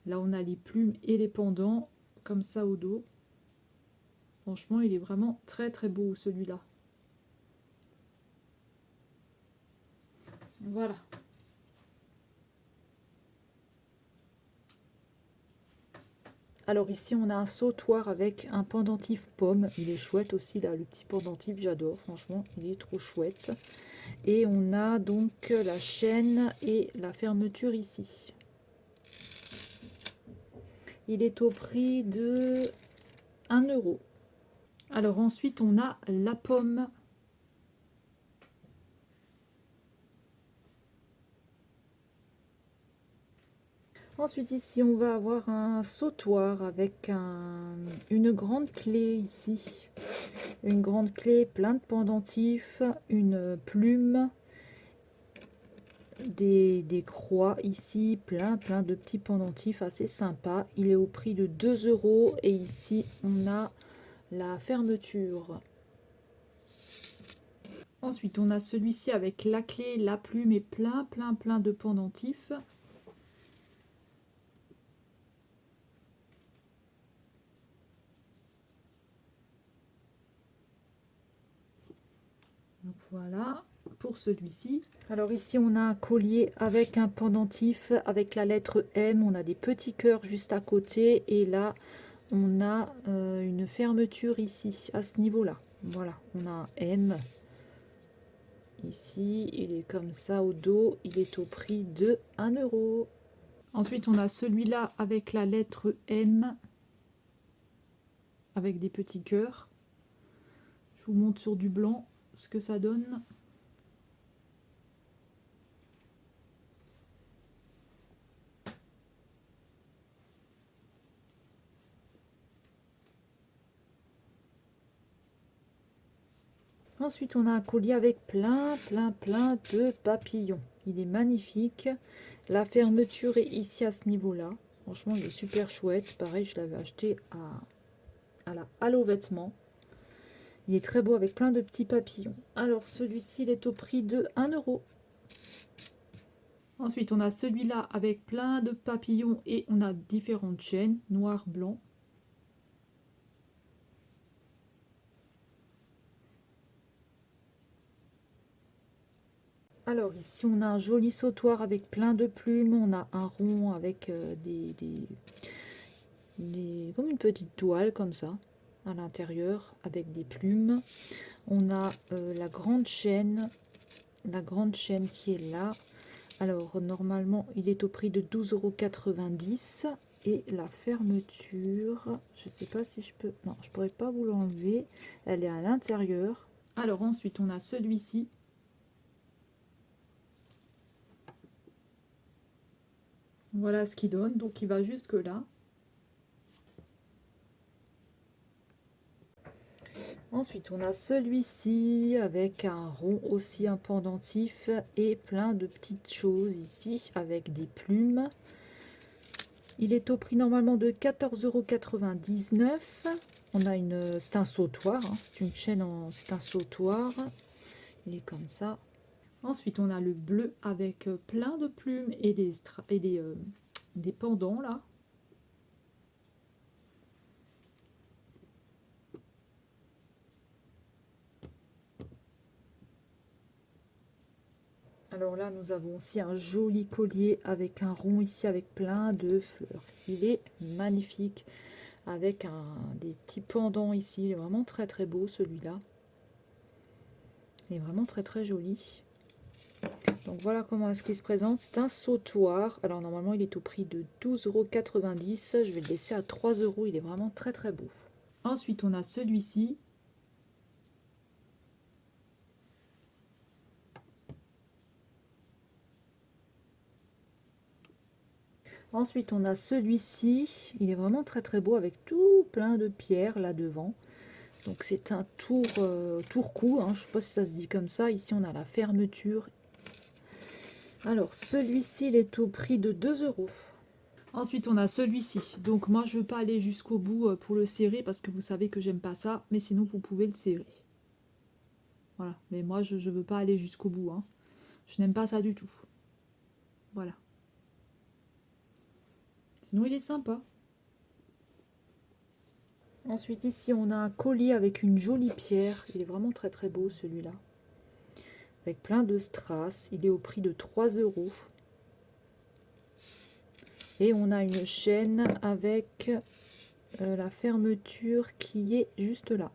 Là, on a les plumes et les pendants comme ça au dos. Franchement, il est vraiment très très beau celui-là. Voilà. Alors ici, on a un sautoir avec un pendentif pomme. Il est chouette aussi, là, le petit pendentif, j'adore. Franchement, il est trop chouette. Et on a donc la chaîne et la fermeture ici. Il est au prix de 1 €. Alors ensuite, on a la pomme. Ensuite ici, on va avoir un sautoir avec une grande clé ici. Une grande clé, plein de pendentifs, une plume, des croix ici, plein de petits pendentifs assez sympas. Il est au prix de 2 € et ici, on a la fermeture. Ensuite, on a celui-ci avec la clé, la plume et plein de pendentifs. Donc voilà pour celui-ci. Alors ici on a un collier avec un pendentif avec la lettre M. On a des petits cœurs juste à côté et là on a une fermeture ici à ce niveau-là. Voilà, on a un M. Ici, il est comme ça au dos. Il est au prix de 1 €. Ensuite, on a celui-là avec la lettre M avec des petits cœurs. Je vous montre sur du blanc ce que ça donne. Ensuite, on a un collier avec plein de papillons. Il est magnifique. La fermeture est ici à ce niveau-là. Franchement, il est super chouette. Pareil, je l'avais acheté à la Halo Vêtements. Il est très beau avec plein de petits papillons. Alors, celui-ci, il est au prix de 1 €. Ensuite, on a celui-là avec plein de papillons et on a différentes chaînes, noir, blanc. Alors ici on a un joli sautoir avec plein de plumes, on a un rond avec comme une petite toile comme ça à l'intérieur avec des plumes. On a la grande chaîne qui est là. Alors normalement il est au prix de 12,90 € et la fermeture, je sais pas si je peux, non je pourrais pas vous l'enlever, elle est à l'intérieur. Alors ensuite on a celui-ci. Voilà ce qu'il donne, donc il va jusque là. Ensuite, on a celui-ci avec un rond aussi, un pendentif et plein de petites choses ici avec des plumes. Il est au prix normalement de 14,99 €. On a c'est un sautoir, hein, c'est une chaîne c'est un sautoir. Il est comme ça. Ensuite, on a le bleu avec plein de plumes et des pendants là. Alors là, nous avons aussi un joli collier avec un rond ici avec plein de fleurs. Il est magnifique avec des petits pendants ici. Il est vraiment très beau celui-là. Il est vraiment très joli. Donc voilà comment est-ce qu'il se présente. C'est un sautoir. Alors normalement, il est au prix de 12,90 €. Je vais le laisser à 3 €. Il est vraiment très beau. Ensuite, on a celui-ci. Ensuite, on a celui-ci. Il est vraiment très beau avec tout plein de pierres là devant. Donc c'est un tour-cou, hein. Je ne sais pas si ça se dit comme ça. Ici, on a la fermeture. Alors, celui-ci, il est au prix de 2 euros. Ensuite, on a celui-ci. Donc, moi, je veux pas aller jusqu'au bout pour le serrer parce que vous savez que j'aime pas ça. Mais sinon, vous pouvez le serrer. Voilà. Mais moi, je veux pas aller jusqu'au bout. Hein. Je n'aime pas ça du tout. Voilà. Sinon, il est sympa. Ensuite, ici, on a un collier avec une jolie pierre. Il est vraiment très très beau, celui-là. Avec plein de strass. Il est au prix de 3 euros. Et on a une chaîne avec la fermeture qui est juste là.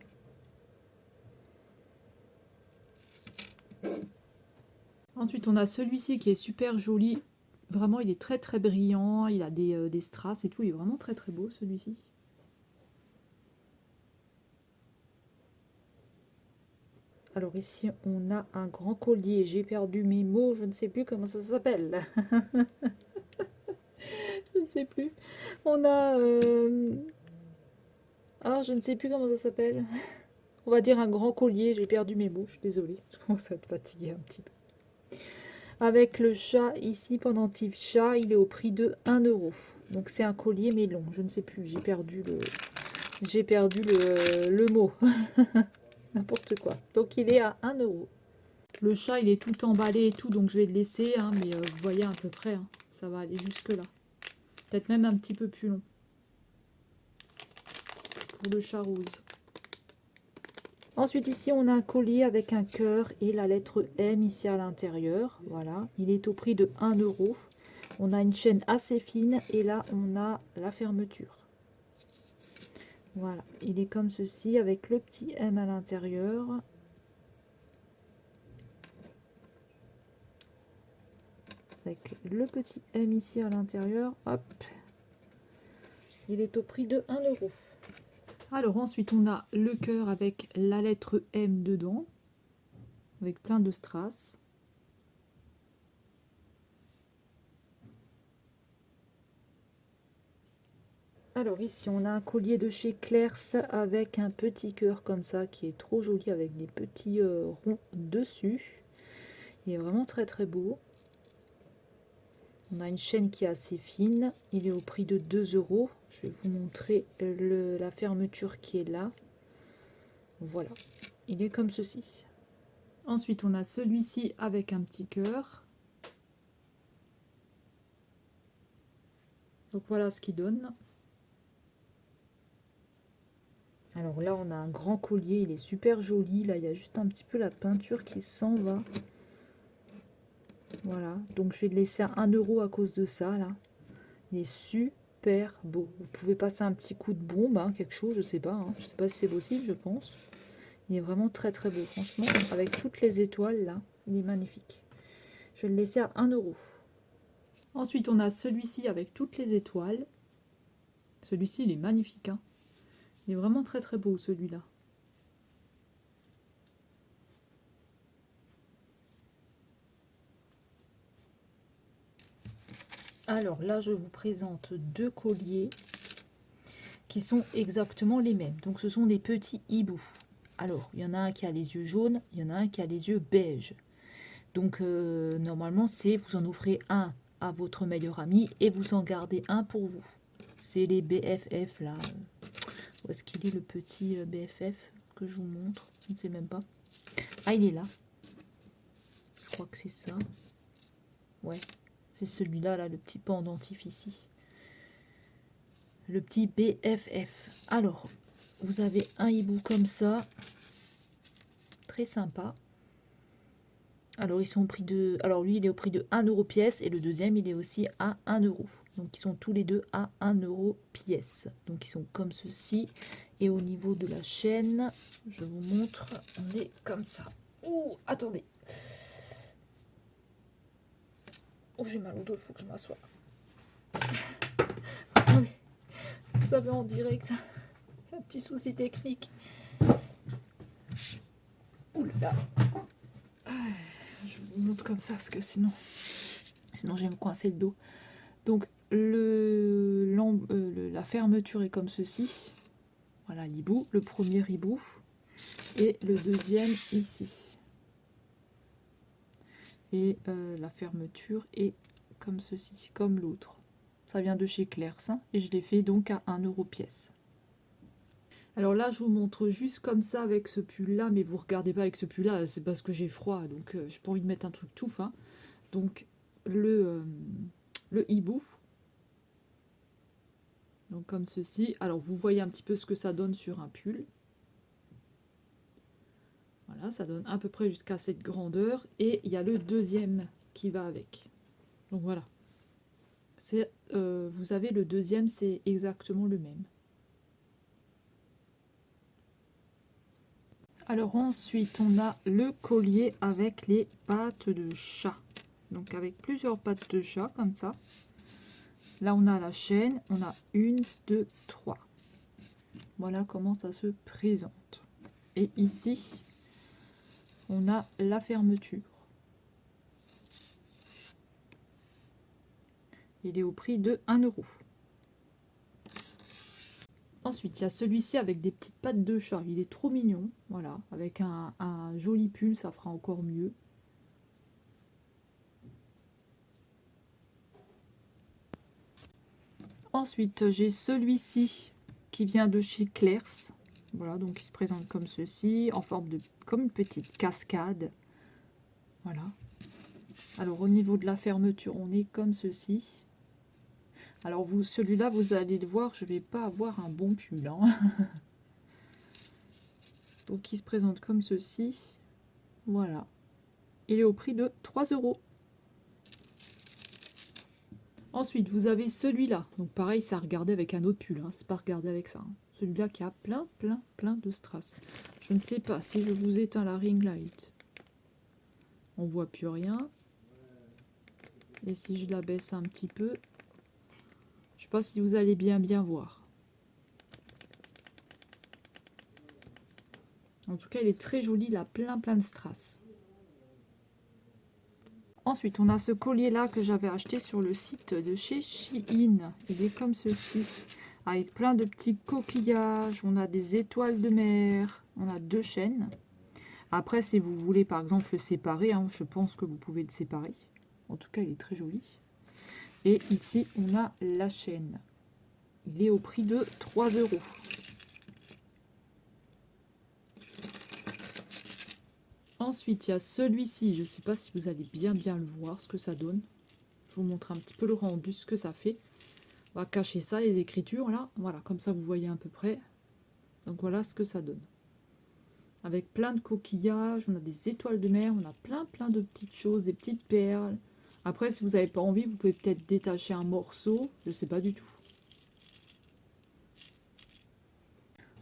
Ensuite, on a celui-ci qui est super joli. Vraiment, il est très très brillant. Il a des strass et tout. Il est vraiment très très beau, celui-ci. Alors ici, on a un grand collier. J'ai perdu mes mots. Je ne sais plus comment ça s'appelle. Je ne sais plus. On a... Ah, je ne sais plus comment ça s'appelle. On va dire un grand collier. J'ai perdu mes mots. Je suis désolée. Je commence à être fatiguée un petit peu. Avec le chat ici, pendentif chat, il est au prix de 1 euro. Donc c'est un collier mais long. Je ne sais plus. J'ai perdu le mot. N'importe quoi. Donc il est à 1 euro. Le chat, il est tout emballé et tout. Donc je vais le laisser. Hein, mais vous voyez à peu près. Hein, ça va aller jusque là. Peut-être même un petit peu plus long. Pour le chat rose. Ensuite ici on a un collier avec un cœur et la lettre M ici à l'intérieur. Voilà, il est au prix de 1 euro. On a une chaîne assez fine et là on a la fermeture. Voilà, il est comme ceci avec le petit M à l'intérieur. Avec le petit M ici à l'intérieur. Hop, il est au prix de 1 euro. Alors ensuite on a le cœur avec la lettre M dedans. Avec plein de strass. Alors ici on a un collier de chez Claire's avec un petit cœur comme ça qui est trop joli avec des petits ronds dessus. Il est vraiment très très beau. On a une chaîne qui est assez fine. Il est au prix de 2 euros. Je vais vous montrer la fermeture qui est là. Voilà, il est comme ceci. Ensuite on a celui-ci avec un petit cœur. Donc voilà ce qu'il donne. Alors là on a un grand collier, il est super joli. Là il y a juste un petit peu la peinture qui s'en va. Voilà, donc je vais le laisser à 1 euro à cause de ça là. Il est super beau. Vous pouvez passer un petit coup de bombe, hein, quelque chose, je sais pas. Hein. Je sais pas si c'est possible, je pense. Il est vraiment très très beau, franchement. Avec toutes les étoiles là, il est magnifique. Je vais le laisser à 1 euro. Ensuite, on a celui-ci avec toutes les étoiles. Celui-ci, il est magnifique. Hein. Il est vraiment très très beau celui-là. Alors là, je vous présente deux colliers qui sont exactement les mêmes. Donc ce sont des petits hiboux. Alors, il y en a un qui a les yeux jaunes, il y en a un qui a les yeux beige. Donc normalement, c'est vous en offrez un à votre meilleur ami et vous en gardez un pour vous. C'est les BFF là. Où est-ce qu'il est le petit BFF que je vous montre? Je ne sais même pas. Ah, il est là. Je crois que c'est ça. Ouais, c'est celui-là, là, le petit pendentif ici. Le petit BFF. Alors, vous avez un hibou comme ça. Très sympa. Alors, ils sont au prix de... Alors, lui, il est au prix de 1 euro pièce. Et le deuxième, il est aussi à 1 euro. Donc, ils sont tous les deux à 1 euro pièce. Donc, ils sont comme ceci. Et au niveau de la chaîne, je vous montre. On est comme ça. Ouh, attendez. Oh, j'ai mal au dos, il faut que je m'assoie. Vous avez en direct un petit souci technique. Ouh là là. Je vous montre comme ça parce que sinon je vais me coincer le dos. Donc la fermeture est comme ceci. Voilà l'hibou, le premier hibou et le deuxième ici. Et la fermeture est comme ceci, comme l'autre. Ça vient de chez Clairs, hein, et je l'ai fait donc à 1 € pièce. Alors là, je vous montre juste comme ça avec ce pull-là, mais vous regardez pas avec ce pull-là, c'est parce que j'ai froid, donc j'ai pas envie de mettre un truc tout fin. Donc le hibou, donc comme ceci. Alors vous voyez un petit peu ce que ça donne sur un pull. Voilà, ça donne à peu près jusqu'à cette grandeur. Et il y a le deuxième qui va avec. Donc voilà. Vous avez le deuxième, c'est exactement le même. Alors ensuite, on a le collier avec les pattes de chat. Donc avec plusieurs pattes de chat, comme ça. Là, on a la chaîne. On a 1, 2, 3. Voilà comment ça se présente. Et ici, on a la fermeture. Il est au prix de 1 €. Ensuite, il y a celui-ci avec des petites pattes de chat. Il est trop mignon. Voilà, avec un joli pull, ça fera encore mieux. Ensuite, j'ai celui-ci qui vient de chez Clairs. Voilà, donc il se présente comme ceci, en forme de comme une petite cascade. Voilà. Alors au niveau de la fermeture, on est comme ceci. Alors vous, celui-là, vous allez le voir, je vais pas avoir un bon pull, hein. Donc il se présente comme ceci. Voilà. Il est au prix de 3 €. Ensuite, vous avez celui-là. Donc pareil, ça a regardé avec un autre pull, hein. C'est pas regardé avec ça, hein. Celui-là qui a plein de strass. Je ne sais pas si je vous éteins la ring light. On voit plus rien. Et si je la baisse un petit peu, je sais pas si vous allez bien voir. En tout cas, il est très joli, il a plein de strass. Ensuite, on a ce collier-là que j'avais acheté sur le site de chez Shein. Il est comme ceci, avec plein de petits coquillages. On a des étoiles de mer, on a 2 chaînes. Après, si vous voulez par exemple le séparer, hein, je pense que vous pouvez le séparer. En tout cas, il est très joli. Et ici, on a la chaîne. Il est au prix de 3 €. Ensuite, il y a celui-ci. Je ne sais pas si vous allez bien le voir, ce que ça donne. Je vous montre un petit peu le rendu, ce que ça fait. On va cacher ça, les écritures, là. Voilà, comme ça, vous voyez à peu près. Donc, voilà ce que ça donne. Avec plein de coquillages, on a des étoiles de mer, on a plein de petites choses, des petites perles. Après, si vous n'avez pas envie, vous pouvez peut-être détacher un morceau. Je ne sais pas du tout.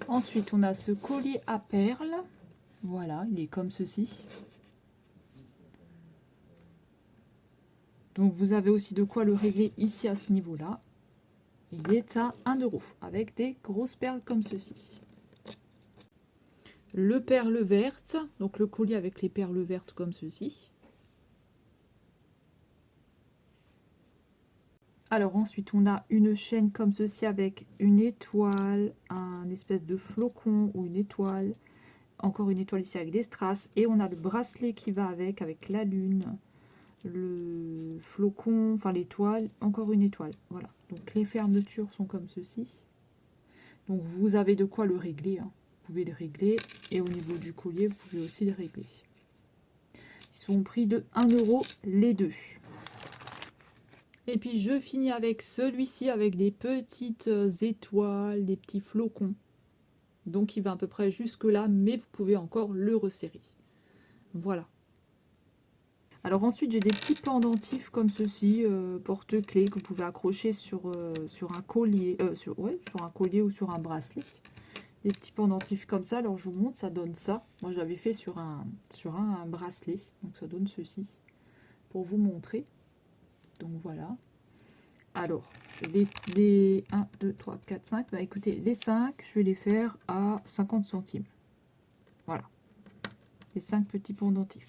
Ensuite, on a ce collier à perles. Voilà, il est comme ceci. Donc, vous avez aussi de quoi le régler ici à ce niveau-là. Il est à 1 € avec des grosses perles comme ceci. Le perle verte, donc le collier avec les perles vertes comme ceci. Alors ensuite, on a une chaîne comme ceci avec une étoile, un espèce de flocon ou une étoile. Encore une étoile ici avec des strass. Et on a le bracelet qui va avec la lune, le flocon, enfin l'étoile, encore une étoile. Voilà, donc les fermetures sont comme ceci. Donc vous avez de quoi le régler, hein. Vous pouvez les régler. Et au niveau du collier, vous pouvez aussi les régler. Ils sont au prix de 1 € les deux. Et puis je finis avec celui-ci avec des petites étoiles, des petits flocons. Donc il va à peu près jusque là, mais vous pouvez encore le resserrer. Voilà. Alors ensuite j'ai des petits pendentifs comme ceci, porte-clés que vous pouvez accrocher sur un collier, sur un collier ou sur un bracelet. Des petits pendentifs comme ça, alors je vous montre, ça donne ça. Moi j'avais fait sur un bracelet, donc ça donne ceci, pour vous montrer. Donc voilà. Alors, les 1, 2, 3, 4, 5. Bah écoutez, les 5, je vais les faire à 50 centimes. Voilà. Les 5 petits pendentifs.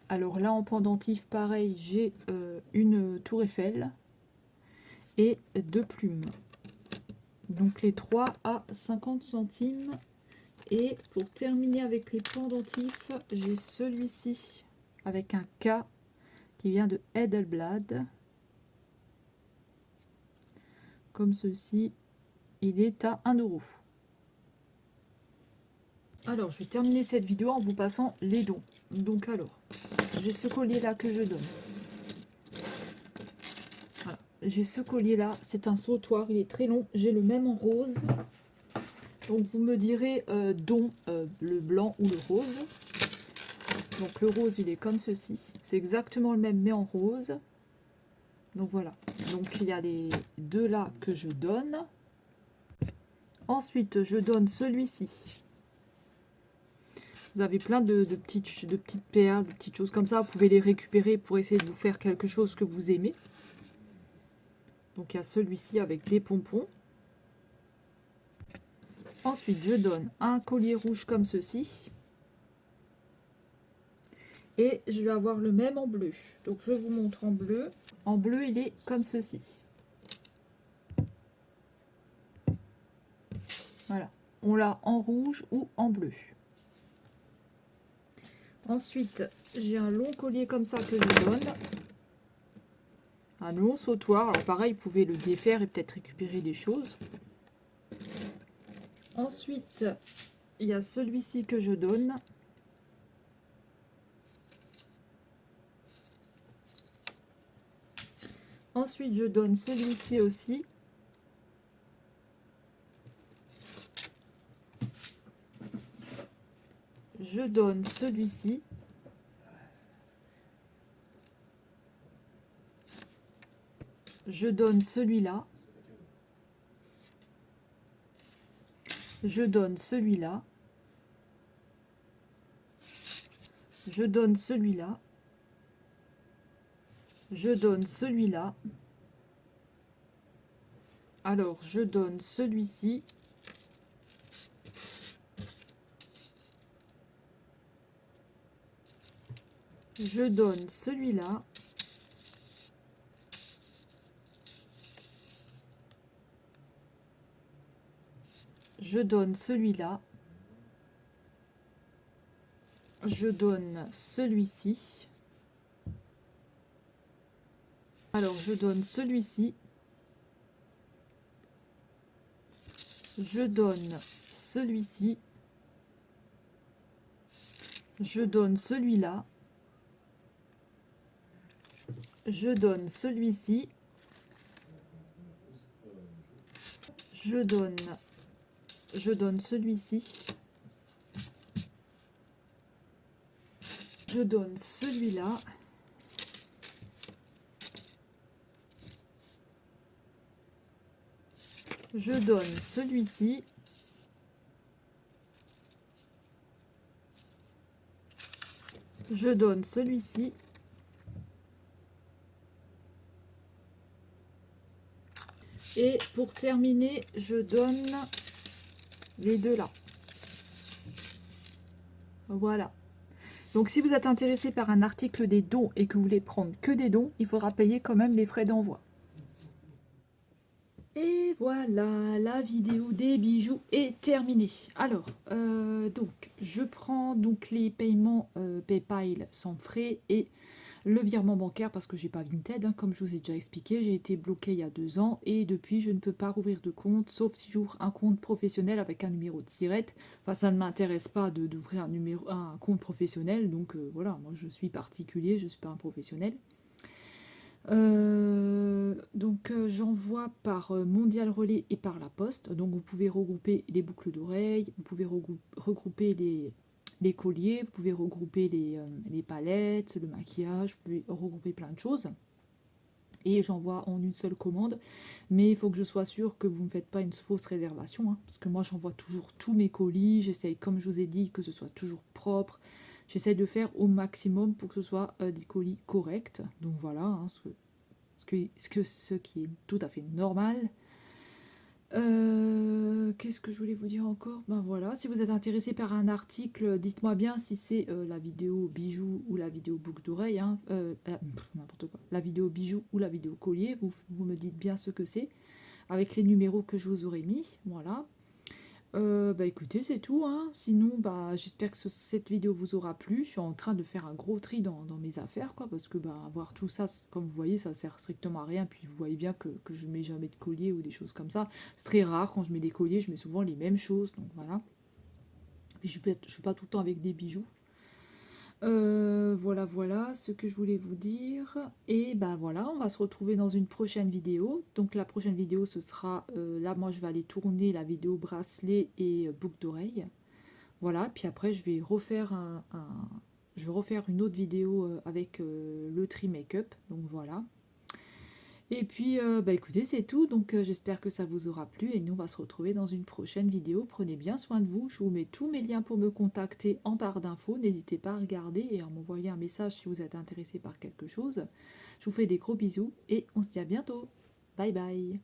Alors là, en pendentif, pareil, j'ai une tour Eiffel et 2 plumes. Donc les 3 à 50 centimes. Et pour terminer avec les pendentifs, j'ai celui-ci. avec un K qui vient de Edelblad. Comme ceci, il est à 1 €. Alors, je vais terminer cette vidéo en vous passant les dons. Donc alors, j'ai ce collier là que je donne. Voilà. J'ai ce collier là, c'est un sautoir, il est très long. J'ai le même en rose. Donc vous me direz don le blanc ou le rose. Donc le rose il est comme ceci. C'est exactement le même mais en rose. Donc voilà. Donc il y a les deux là que je donne. Ensuite je donne celui-ci. Vous avez plein de petites perles, de petites choses comme ça. Vous pouvez les récupérer pour essayer de vous faire quelque chose que vous aimez. Donc il y a celui-ci avec des pompons. Ensuite, je donne un collier rouge comme ceci. Et je vais avoir le même en bleu. Donc je vous montre en bleu. En bleu, il est comme ceci. Voilà. On l'a en rouge ou en bleu. Ensuite, j'ai un long collier comme ça que je donne. Un long sautoir. Alors pareil, vous pouvez le défaire et peut-être récupérer des choses. Ensuite, il y a celui-ci que je donne. Ensuite, je donne celui-ci aussi. Je donne celui-ci. Je donne celui-là. Je donne celui-là. Je donne celui-là. Je donne celui-là. Alors, je donne celui-ci. Je donne celui-là. Je donne celui-là. Je donne celui-ci. Alors, je donne celui-ci. Je donne celui-ci. Je donne celui-là. Je donne celui-ci. Je donne celui-ci. Je donne celui-là. Je donne celui-ci. Je donne celui-ci. Et pour terminer, je donne les deux là. Voilà. Donc si vous êtes intéressé par un article des dons et que vous voulez prendre que des dons, il faudra payer quand même les frais d'envoi. Et voilà, la vidéo des bijoux est terminée. Alors, donc, je prends donc les paiements PayPal sans frais et le virement bancaire parce que j'ai pas Vinted, hein, comme je vous ai déjà expliqué. J'ai été bloquée il y a 2 ans et depuis, je ne peux pas rouvrir de compte, sauf si j'ouvre un compte professionnel avec un numéro de SIRET. Enfin, ça ne m'intéresse pas d'ouvrir un compte professionnel, donc voilà, moi je suis particulier, je ne suis pas un professionnel. J'envoie par Mondial Relais et par la poste. Donc vous pouvez regrouper les boucles d'oreilles, vous pouvez regrouper les colliers, vous pouvez regrouper les palettes, le maquillage, vous pouvez regrouper plein de choses. Et j'envoie en une seule commande. Mais il faut que je sois sûre que vous ne faites pas une fausse réservation. Hein, parce que moi j'envoie toujours tous mes colis. J'essaye, comme je vous ai dit, que ce soit toujours propre. J'essaye de faire au maximum pour que ce soit des colis corrects. Donc voilà, hein, ce qui est tout à fait normal. Qu'est-ce que je voulais vous dire encore? Ben voilà, si vous êtes intéressé par un article, dites-moi bien si c'est la vidéo bijoux ou la vidéo boucle d'oreille. Hein, n'importe quoi. La vidéo bijoux ou la vidéo collier. Vous me dites bien ce que c'est avec les numéros que je vous aurais mis. Voilà. Bah écoutez, c'est tout, hein. Sinon, bah j'espère que cette vidéo vous aura plu. Je suis en train de faire un gros tri dans mes affaires, quoi, parce que bah avoir tout ça, comme vous voyez, ça sert strictement à rien. Puis vous voyez bien que je mets jamais de collier ou des choses comme ça. C'est très rare quand je mets des colliers, je mets souvent les mêmes choses, donc voilà. Puis je suis pas tout le temps avec des bijoux. Voilà, voilà ce que je voulais vous dire. Et bah voilà, on va se retrouver dans une prochaine vidéo. Donc la prochaine vidéo, ce sera, là moi je vais aller tourner la vidéo bracelet et boucle d'oreille. Voilà, puis après je vais refaire je vais refaire une autre vidéo avec le tri make-up. Donc voilà. Et puis bah écoutez, c'est tout. Donc j'espère que ça vous aura plu et nous on va se retrouver dans une prochaine vidéo. Prenez bien soin de vous. Je vous mets tous mes liens pour me contacter en barre d'infos. N'hésitez pas à regarder et à m'envoyer un message si vous êtes intéressé par quelque chose. Je vous fais des gros bisous et on se dit à bientôt. Bye bye.